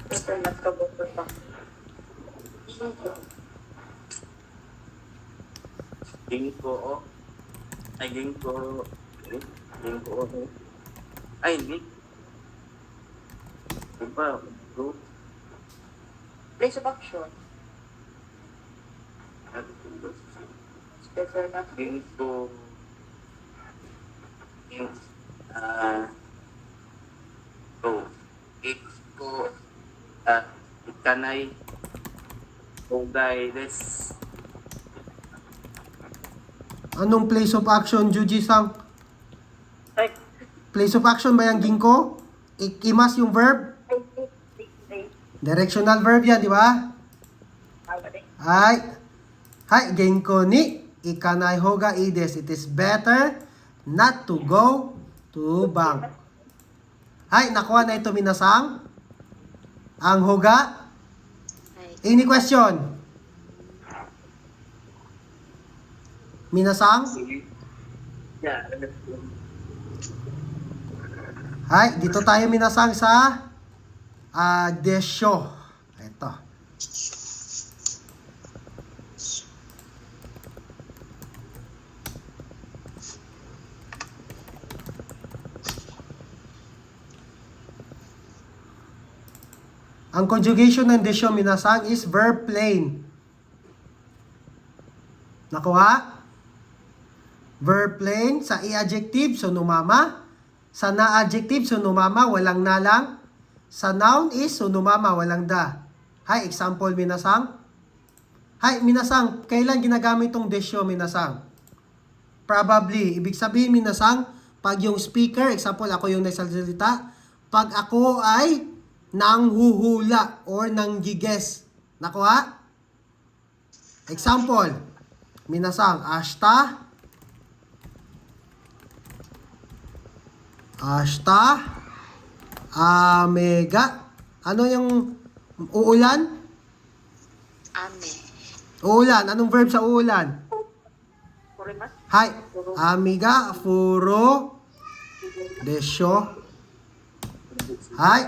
Speaker 2: Better not to go to the bank.
Speaker 4: Ginkgo. Ay, ginkgo. Ginkgo. Ay, hindi. Diba? Go.
Speaker 2: Place of action. It's better not to
Speaker 4: Ginkgo. Go. Ginkgo. Ikanay. Hogay des.
Speaker 1: Anong place of action, Juji-san?
Speaker 2: Ay,
Speaker 1: Place of action ba yung ginko? Ikimas yung verb? Directional verb yan, di ba? Hi. Hi, ginko ni ikanai hoga ides. It is better not to go to bank. Hi, nakuha na ito minasang? Ang hoga?
Speaker 5: Ay,
Speaker 1: Any question? Minasang?
Speaker 4: Yeah.
Speaker 1: Hay, dito tayo minasang sa desyo. Ito. Ang conjugation ng desyo minasang is verb plain. Nakuha? Verb plain sa i-adjective, so numama. Sa na-adjective, so numama, walang nalang. Sa noun is, so numama, walang da. Hay, example, minasang. Hay, minasang, kailan ginagamit itong desyo, minasang? Probably. Ibig sabihin, minasang, pag yung speaker, example, ako yung nagsasalita, pag ako ay nanghuhula or nanggiges. Nakuha? Example, minasang, ashta, amega. Ano yung uulan?
Speaker 5: Ame.
Speaker 1: Uulan. Anong verb sa uulan?
Speaker 2: Kurimas.
Speaker 1: Hay. Amiga, furo, desyo. Hay.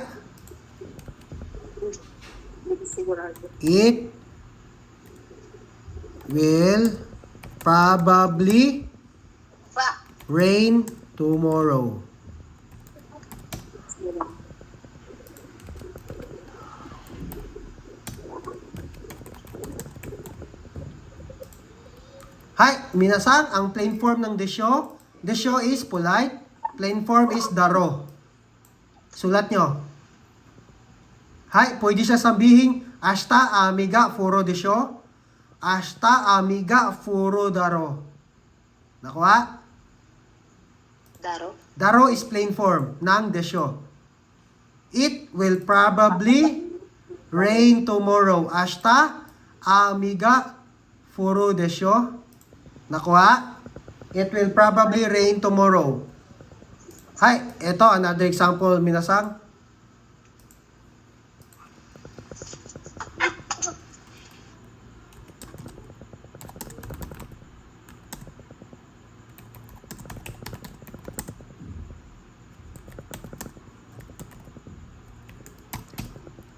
Speaker 2: Sigurado.
Speaker 1: It will probably
Speaker 5: Wa.
Speaker 1: rain tomorrow. Hi, minasang, ang plain form ng desyo. Desyo is polite. Plain form is daro. Sulat nyo. Hi, pwede siya sabihin, ashta amiga furo desyo. Ashta amiga furo daro. Nakuha?
Speaker 5: Daro.
Speaker 1: Daro is plain form ng desyo. It will probably rain tomorrow. Ashta amiga furo desyo. Nakuha? It will probably rain tomorrow. Hi, ito another example, minasang.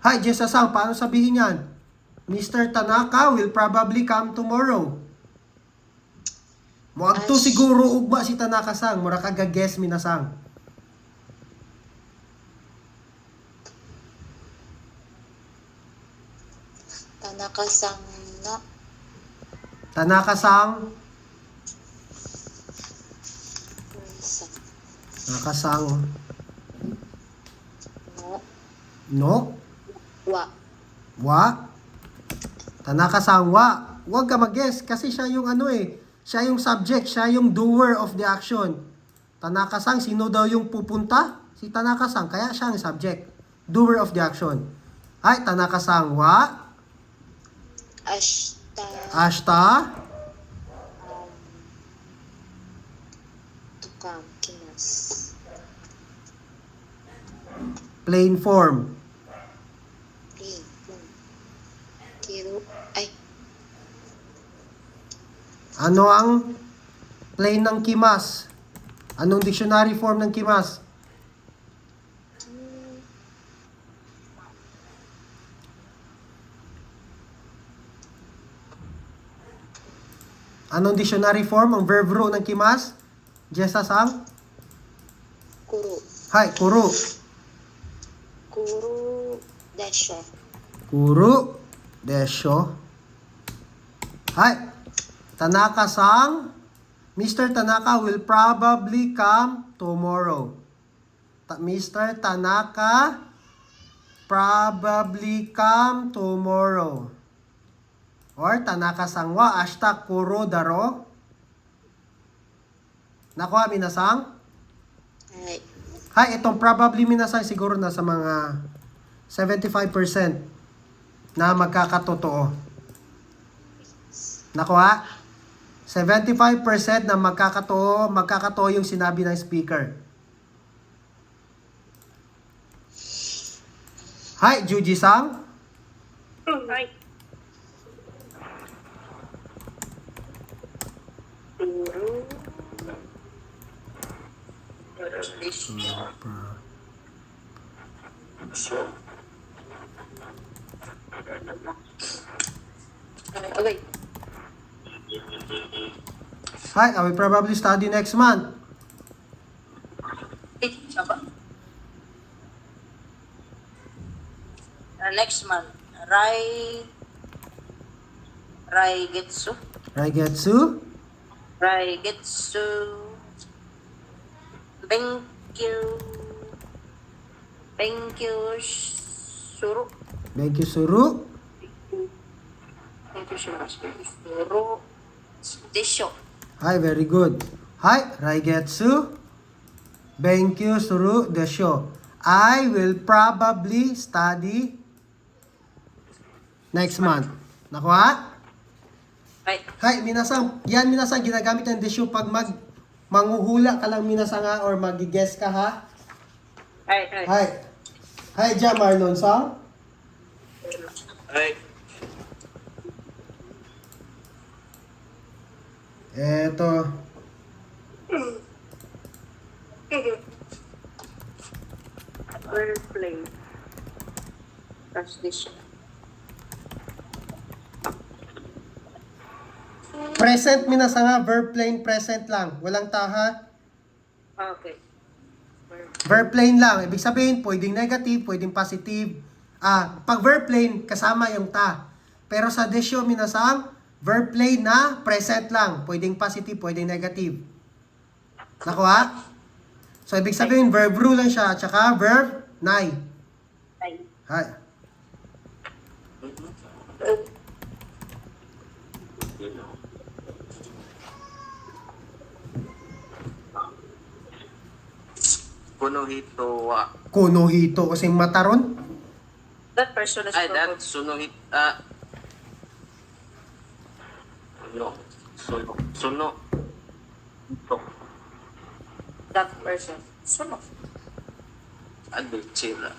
Speaker 1: Hi, Jessa-san, paano sabihin yan? Mr. Tanaka will probably come tomorrow. Muagto siguro ugma si Tanaka-san, mura ka ga-guess minasang.
Speaker 5: Tanaka-sang na.
Speaker 1: Tanaka-san,
Speaker 5: Sa.
Speaker 1: Tanaka-san,
Speaker 5: No.
Speaker 1: no?
Speaker 5: Wa.
Speaker 1: Wa? Tanaka-san, wa. Huwag ka mag-guess kasi siya yung ano eh. Siya yung subject, siya yung doer of the action. Tanaka-san, sino daw yung pupunta? Si Tanaka-san, kaya siya ang subject. Doer of the action. Ay, Tanaka-san, wa.
Speaker 5: Ashta.
Speaker 1: Ashta,
Speaker 5: Tukam. Kinas.
Speaker 1: plain form.
Speaker 5: Rin. Kiro. Ay.
Speaker 1: Ano ang plain ng kimas? Anong dictionary form ng kimas? Anong dictionary form ang verb root ng kimas? Jessa-san?
Speaker 5: Kuro.
Speaker 1: Hi, kuru.
Speaker 5: Kuro. Desyo.
Speaker 1: Kuru. Desyo. Hi. Tanaka-san. Mr. Tanaka will probably come tomorrow. Mr. Tanaka probably come tomorrow. Or Tanaka-san wa ashita kuro daro. Nakuha minasang?
Speaker 5: Ay.
Speaker 1: Hi, itong probably minasang siguro nasa mga 75% na magkakatotoo. Nakuha? 75% na magkakatotoo yung sinabi ng speaker. Hi, Juji-san.
Speaker 2: Ay. Pero, Okay.
Speaker 1: Hi, I will probably study next month.
Speaker 2: Saba. Next month, Raigetsu.
Speaker 1: Raigetsu.
Speaker 2: Raigetsu. Benkyu. Benkyu Suru.
Speaker 1: Thank you, Suru.
Speaker 2: Benkyu Suru. Desho.
Speaker 1: Hi, very good. Hi, Raigetsu. Thank you, Suru Desho. I will probably study next month. Nakuha?
Speaker 2: Right.
Speaker 1: Hi, minasang, yan minasang ginagamit ng desyo pag manghuhula ka lang minasang ha, or mag-guess ka ha.
Speaker 2: Right.
Speaker 1: Hi. Hi, Jam Marlon Song.
Speaker 4: Ay,
Speaker 1: Eto.
Speaker 2: Wordplay. Translation.
Speaker 1: Present minasang ha, verb plain present lang. Walang taha.
Speaker 2: Okay.
Speaker 1: Verb plain lang. Ibig sabihin, pwedeng negative, pwedeng positive. Pag verb plain, kasama yung ta. Pero sa desyo minasang, verb plain na present lang. Pwedeng positive, pwedeng negative. Nakuha? So, ibig sabihin, verb rule lang siya, at saka verb nai.
Speaker 2: Ay.
Speaker 1: Hi.
Speaker 4: Kunohito wa.
Speaker 1: Kunohito kasing mataron.
Speaker 2: That person is
Speaker 4: Ay, that
Speaker 2: provoked.
Speaker 4: sunohit, suno. Ito.
Speaker 2: That person. Suno.
Speaker 4: Adultsira.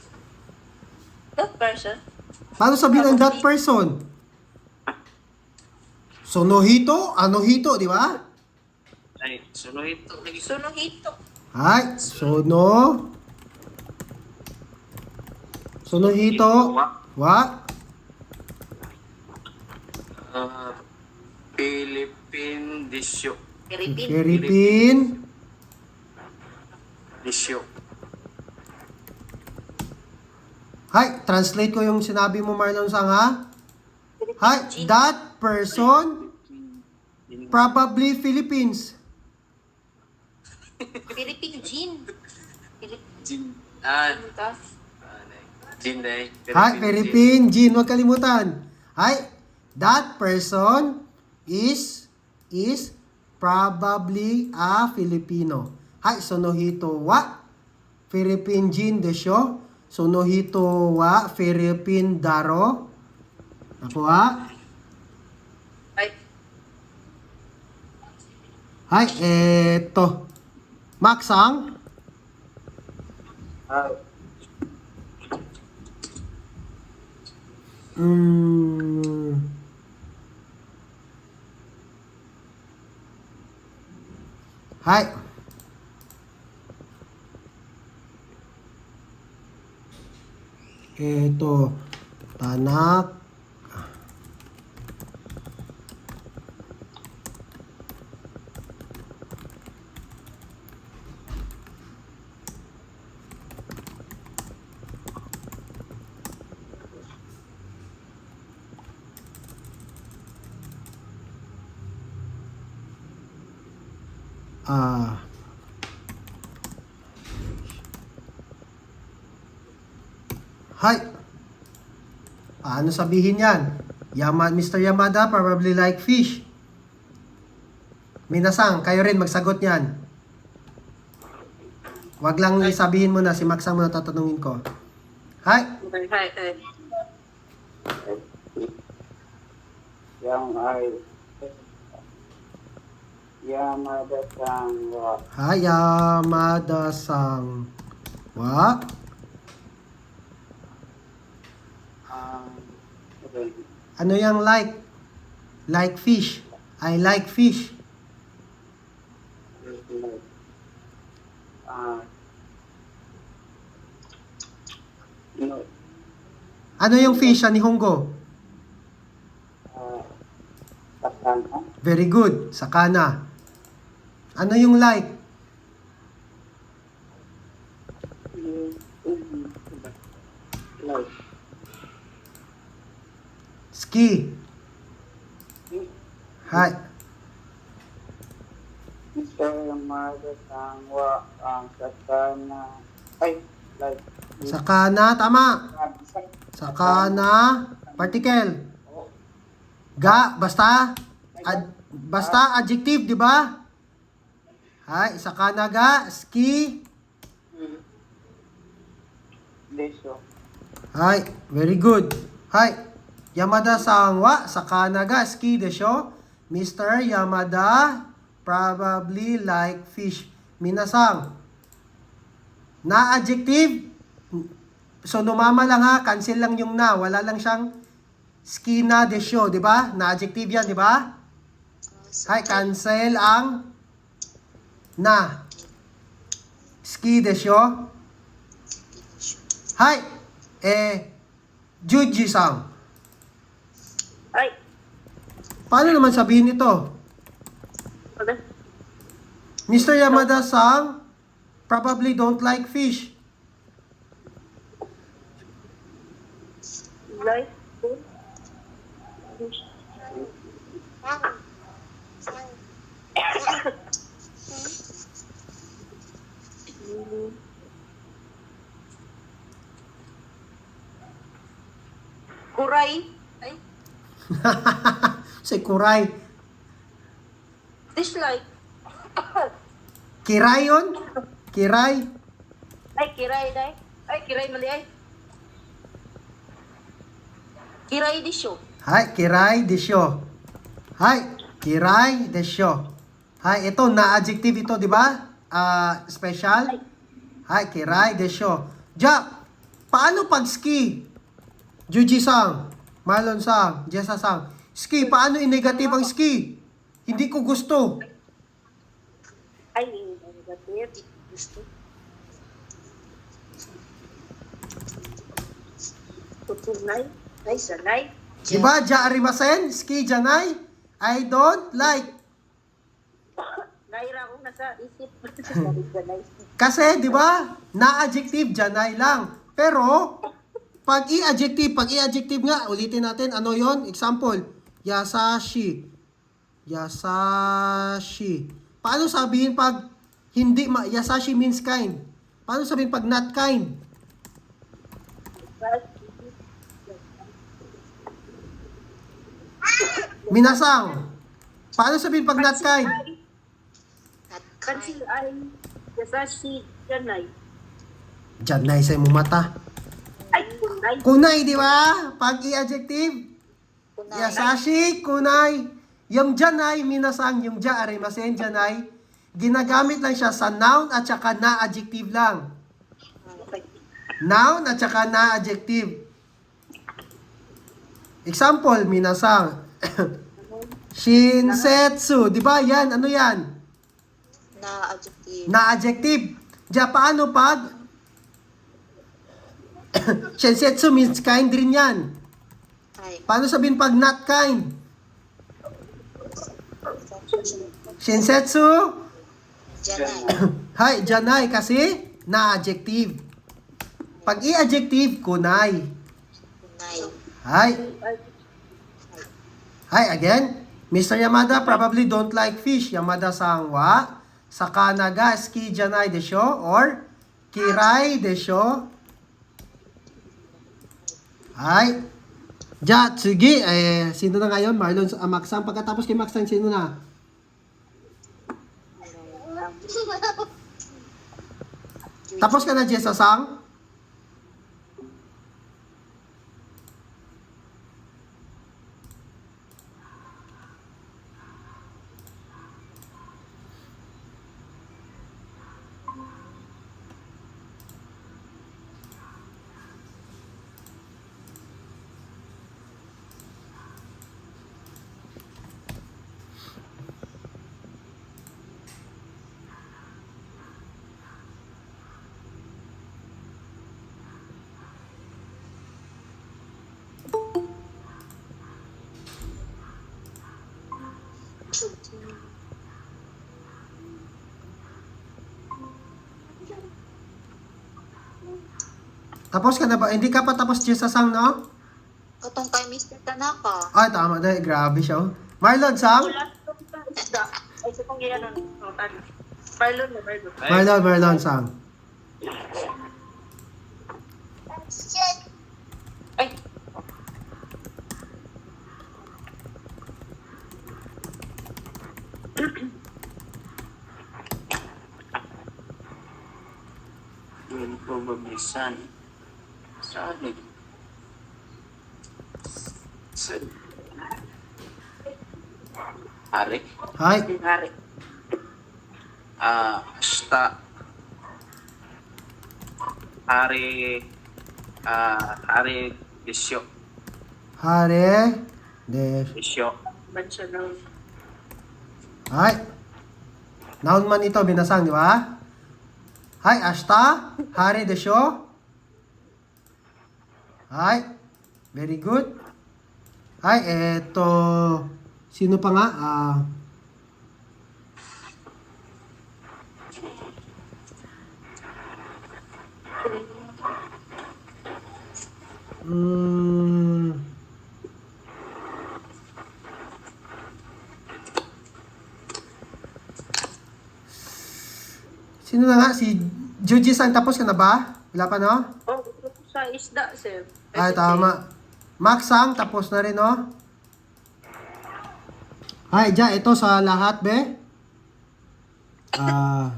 Speaker 2: That person.
Speaker 1: Paano sabihin ang that person? Sonohito, anohito, di ba?
Speaker 4: Ay, sunohito. Lagi
Speaker 2: Sunohito.
Speaker 1: Hi, Sonohito, wa,
Speaker 4: Philippine disyo.
Speaker 2: Philippine.
Speaker 1: Philippine,
Speaker 4: Disyo.
Speaker 1: hi, translate ko yung sinabi mo Marlon Sang ha. Hi, that person, probably Philippines.
Speaker 2: Philippine Jean.
Speaker 4: Jin. Jin day.
Speaker 1: Hi, Philippine, Jean, huwag kalimutan. Hi, that person is probably a Filipino. Hi, sonohito wa, Philippine Jean desyo, sonohito wa, Philippine daro. Nakuha?
Speaker 2: Ay.
Speaker 1: Hi, eto. Maksang? Hi. Eto. Tanak. Hi. Paano sabihin yan? Mr. Yamada probably like fish. Minasang, kayo rin magsagot niyan. Wag lang isabihin mo na, si Maksang mo na tatanungin ko. Hi.
Speaker 2: Hi.
Speaker 3: Yang ay Yamada-san wa
Speaker 1: Hi, Yamada-sang. Wa?
Speaker 3: okay.
Speaker 1: Ano yung like? Like fish. I like fish.
Speaker 3: uh, no,
Speaker 1: Ano yung fish ni Hongo?
Speaker 3: sakana,
Speaker 1: Very good. Sakana. Ano yung like?
Speaker 3: like,
Speaker 1: Ski. Hi.
Speaker 3: Mr. Yamada Sangwa, ang sakana, ay, like,
Speaker 1: Sakana, tama. Sakana, particle. Ga, basta basta adjective, di ba? Hi, sakana ga, ski.
Speaker 3: desyo,
Speaker 1: Hi, very good. Hi, Yamada-san wa sakana ga ski desho? Mr. Yamada probably like fish. Minasang, na adjective. So numama lang ha, cancel lang yung na, wala lang siyang ski na desyo, di ba? Na adjective yan, di ba? Hi, cancel ang na. Ski desyo. Hi, Juji-san.
Speaker 2: Ay,
Speaker 1: Paano naman sabihin ito?
Speaker 2: wala.
Speaker 1: Mr. Yamada-san probably don't like fish.
Speaker 2: Like, kuray. Ay,
Speaker 1: Si Kuray.
Speaker 2: dislike.
Speaker 1: Kiray yun? Kiray.
Speaker 2: Ay, kiray, day. Ay, kiray mali ay. Kiray disyo.
Speaker 1: Hi, Kiray desyo. Hi, Kiray desyo. Hi, ito na adjective ito, di ba? Special. Hi, Kiray desyo. Ja, paano pag ski? Juji-san, Marlon-san, Jessa-san. Ski, paano in-negative ang ski? Hindi ko gusto.
Speaker 2: Ay, negative.
Speaker 5: Gusto.
Speaker 2: Tutunay. Ay, sanay.
Speaker 1: Di ba, ja arimasen? Ski janay? I don't like.
Speaker 2: Naira ko na sa isip. Sanay.
Speaker 1: Kasi, di ba, na-adjective, janay lang. Pero, pag i-adjective nga, ulitin natin, ano yon? Example, yasashi. Yasashi. Paano sabihin pag hindi, yasashi means kind. Paano sabihin pag not kind? Minasang. Paano sabihin pag not kind?
Speaker 5: Not
Speaker 2: Kansil
Speaker 5: kind.
Speaker 2: ay yasashi janay.
Speaker 1: Janay sa mo mata.
Speaker 2: Ay, kunay.
Speaker 1: Kunay, di ba? Pag i-adjective,
Speaker 5: Kunay.
Speaker 1: yasashi, kunay. Yung janay, minasang, yung ja, arimasen, janay, ginagamit lang siya sa noun at saka na adjective lang. Noun at saka na adjective. Example, minasang. Shinsetsu, di ba? Yan, ano yan?
Speaker 5: Na adjective.
Speaker 1: Na adjective. Ja, paano pag Shinsetsu means kind rin yan.
Speaker 5: Hi.
Speaker 1: Paano sabihin pag not kind? Shinsetsu?
Speaker 5: Janay.
Speaker 1: Hi, janay kasi na adjective. Pag i-adjective, kunay.
Speaker 5: Kunay.
Speaker 1: Hi. Hi again. Mr. Yamada probably don't like fish. Yamada-san wa sakana ga ski janai desho or kirai desho. Hi. Ja, tsugi. Sino na ngayon? Marlon, Maxang. Pagkatapos kay Maxang, sino na? Tapos ka na, Jessa-sang? Tapos ka na ba? Hindi ka pa tapos Jisa-sang, no?
Speaker 5: Katong kay Mr. Tanaka.
Speaker 1: Ay, tama na. Grabe siya. Oh. Marlon, sang?
Speaker 2: Wala itong isda. Ay, sa kong ginanon. Marlon na, Marlon.
Speaker 1: Marlon, sang.
Speaker 2: Ay,
Speaker 4: Will probably sun. Sunny. Sun. Hari.
Speaker 1: Hi.
Speaker 2: hari.
Speaker 4: Ashta. Hari. Hari Desyo.
Speaker 1: Hare. Desh.
Speaker 4: Desyo.
Speaker 2: Ba't siya nang...
Speaker 1: Hi. Noun man ito, binasang, di ba? Hi, Ashta. Hare Desho. Hi. Very good. Hi, eto. Sino pa nga? Mm, sino na nga? Si Juji-san, tapos ka na ba? Wala pa, no?
Speaker 2: Oh, gusto ko sa isda, sir.
Speaker 1: Ay, tama. Max-sang, tapos na rin, no? Ay, dyan, ito sa lahat, be.
Speaker 2: Asa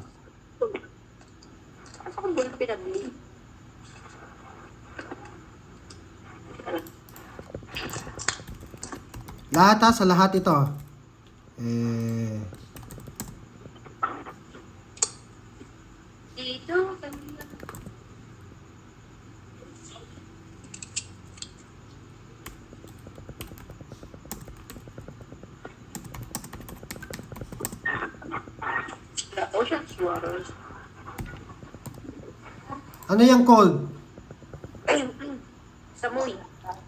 Speaker 2: kong bulan pinabili?
Speaker 1: Lahat sa lahat ito.
Speaker 2: Dito, kanina. The ocean's waters.
Speaker 1: Ano yung cold?
Speaker 2: Samoy.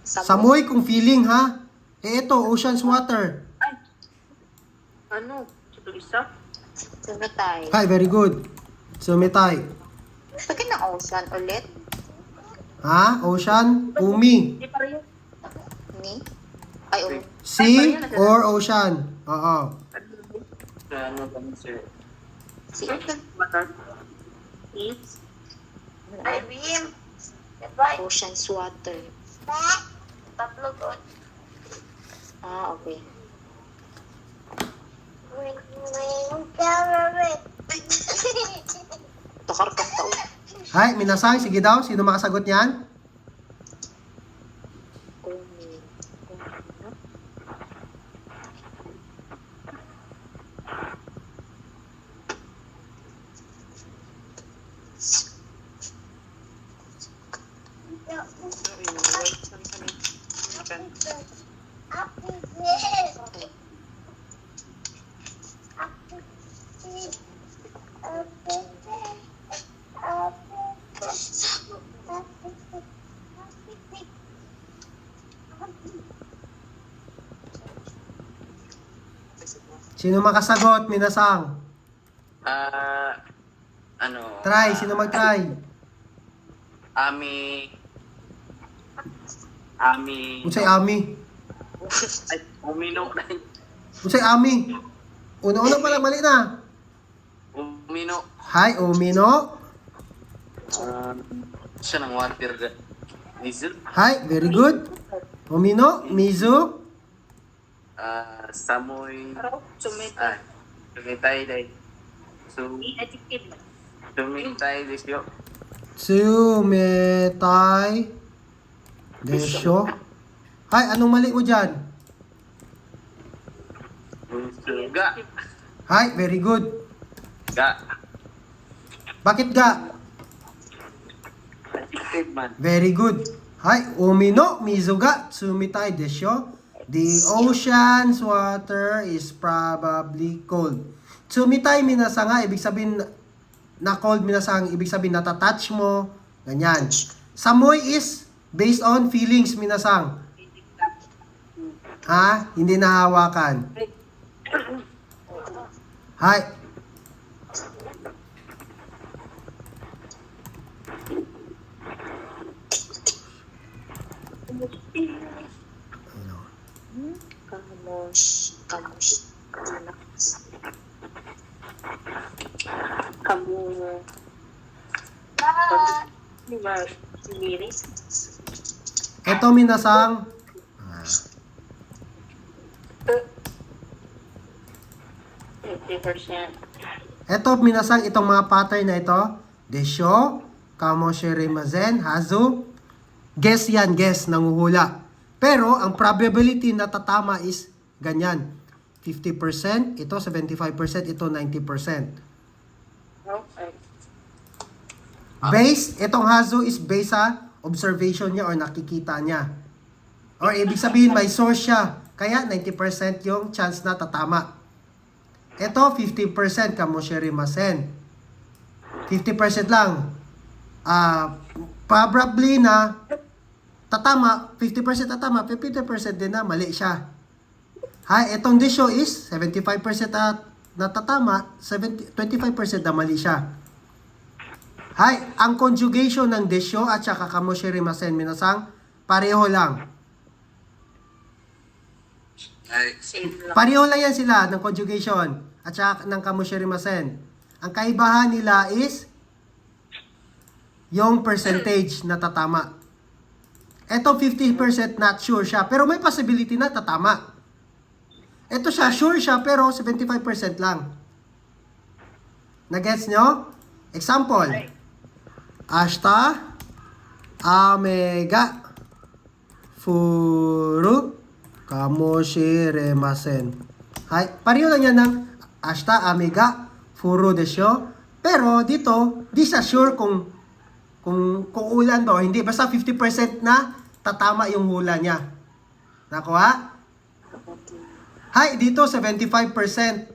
Speaker 1: Samoy kung feeling, ha? Ito, ocean's water.
Speaker 2: Ay. Ano? Ito isa?
Speaker 5: Sumitay.
Speaker 1: Hi, very good. Sumitay.
Speaker 5: Bakit ng ocean ulit?
Speaker 1: Ha? Ocean? Umi.
Speaker 2: Hindi pa rin.
Speaker 5: Ni? Ay, oh.
Speaker 1: Sea or ocean? Oo.
Speaker 4: Ano ba sir?
Speaker 5: Si
Speaker 2: Water. Is.
Speaker 5: ocean's water. Ah, okay. Takar kang taon.
Speaker 1: Hi, minasang. Sige daw. Sino makasagot niyan?
Speaker 5: Umi.
Speaker 1: Sino makasagot? Minasang.
Speaker 4: Ano?
Speaker 1: Try. Sino mag-try?
Speaker 4: Ami.
Speaker 1: Unsay Ami?
Speaker 4: Ay, umino.
Speaker 1: Unsay Ami? Una-una pa lang, mali na.
Speaker 4: Umino.
Speaker 1: Hi, Umino.
Speaker 4: Siya ng water. Diesel.
Speaker 1: Hi, very good. Umino, Mizu.
Speaker 4: Samoy.
Speaker 2: Araw, sumito.
Speaker 4: Tumitay day.
Speaker 2: I-adjective man.
Speaker 4: Tumitay desyo.
Speaker 1: Sumetay. Desyo. Hi, anong mali mo dyan?
Speaker 4: Ga.
Speaker 1: Hi, very good.
Speaker 4: Ga.
Speaker 1: Bakit ga?
Speaker 4: Adjective man.
Speaker 1: Very good. Hi, Umino, Mizuga, Sumitay, Desyo. The ocean's water is probably cold. Sumitay, minasanga, ibig sabihin na cold, minasang, ibig sabihin natatouch mo. Ganyan. Samoy is based on feelings, minasang. Ha? Hindi nahawakan. Hi.
Speaker 2: Di ba? Miris?
Speaker 1: Ito minasang
Speaker 2: 50%.
Speaker 1: Ito minasang itong mga pattern na ito. Desyo, kamoshirimasen, hazu. Guess yan, guess, nanguhula. Pero ang probability na tatama is ganyan. 50%, ito 75%, ito 90%.
Speaker 2: Okay.
Speaker 1: Itong hazu is based sa observation niya or nakikita niya. Or ibig sabihin may source siya. Kaya 90% yung chance na tatama. Ito 50% kamoshirimasen. 50% lang. Probably na tatama, 50% tatama, 50% din na mali siya. Itong desyo is 75% na tatama, 25% na mali siya. Ang conjugation ng desyo at saka kamoshirimasen minasang pareho lang.
Speaker 2: Same lang.
Speaker 1: Pareho lang yan sila ng conjugation at saka ng kamoshirimasen. Ang kaibahan nila is yung percentage na tatama. Ito 50% not sure siya, pero may possibility na tatama. Ito siya, sure siya, pero 75% lang. Nagets nyo? Example. Ashta, amega, furu, kamoshiremasen. Pareho lang yan ng ashta, amega, furu desyo. Pero dito, di siya sure kung ulan ba o hindi. Basta 50% na tatama yung hula niya. Nakuha? Dito 75%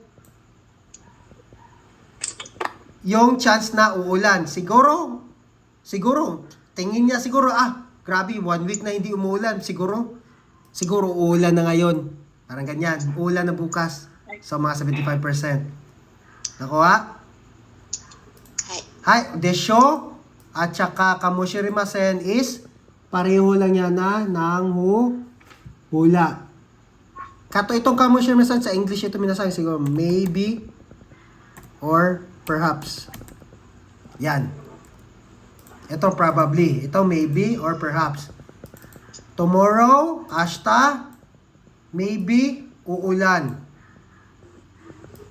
Speaker 1: yung chance na uulan. Siguro, tingin niya siguro, grabe, 1 week na hindi umuulan. Siguro uulan na ngayon. Parang ganyan, uulan na bukas. So, mga 75%. Nakuha? Desyo at saka kamoshirimasen is pareho lang yan na ng hula. Itong kamoshirimasen sa English ito minasang siguro maybe or perhaps. Yan. Ito probably. Ito maybe or perhaps. Tomorrow, ashta, maybe uulan.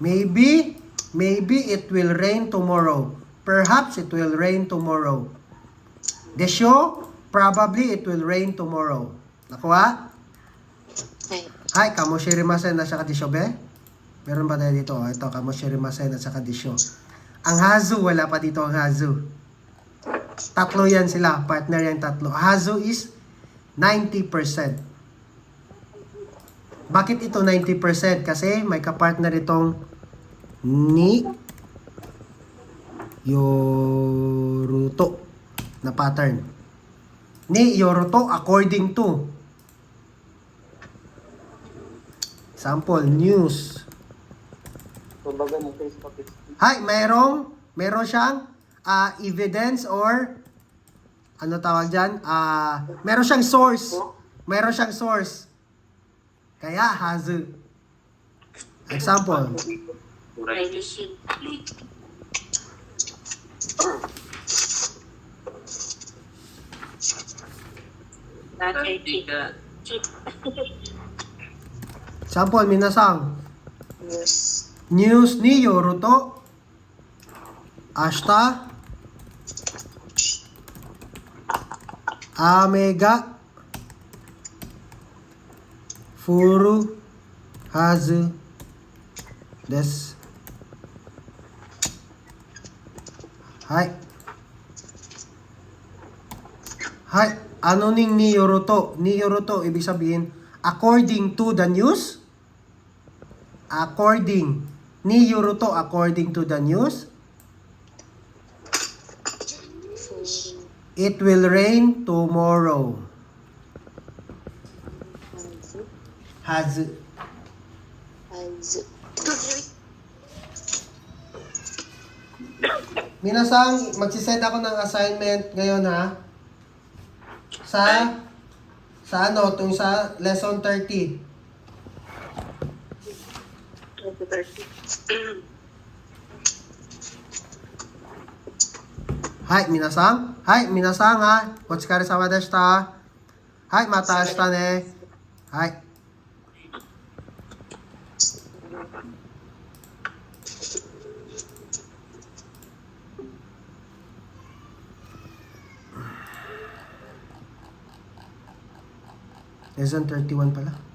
Speaker 1: Maybe it will rain tomorrow. Perhaps it will rain tomorrow. Desyo, probably it will rain tomorrow. Nakuha? Kamoshirimasen at saka desyo, be? Meron ba tayo dito? Ito, kamoshirimasen at saka desyo. Ang hazu, wala pa dito ang hazu. Tatlo yan sila, partner yan tatlo. Hazu is 90%. Bakit ito 90%? Kasi may kapartner itong ni yoruto na pattern. Ni yoruto according to. Sample, news.
Speaker 3: Kumbaga ng Facebook is
Speaker 1: Meron siyang evidence or ano tawag dyan? Meron siyang source. Kaya hazu. Example.
Speaker 2: Medicine.
Speaker 1: Example, minasang.
Speaker 5: News.
Speaker 1: News ni yoruto. Ashta. Amega. Furu. Hazu. Des. Ano ning ni yoruto? Ni yoruto, ibig sabihin, according to the news. Ni yoruto, according to the news. It will rain tomorrow. Hazu. Minasang, magsisend ako ng assignment ngayon ha. Sa lesson 30. はい、皆さん。はい、皆さん、はい。お疲れ様でした。はい、また明日ね。はい。Lesson 31 pala.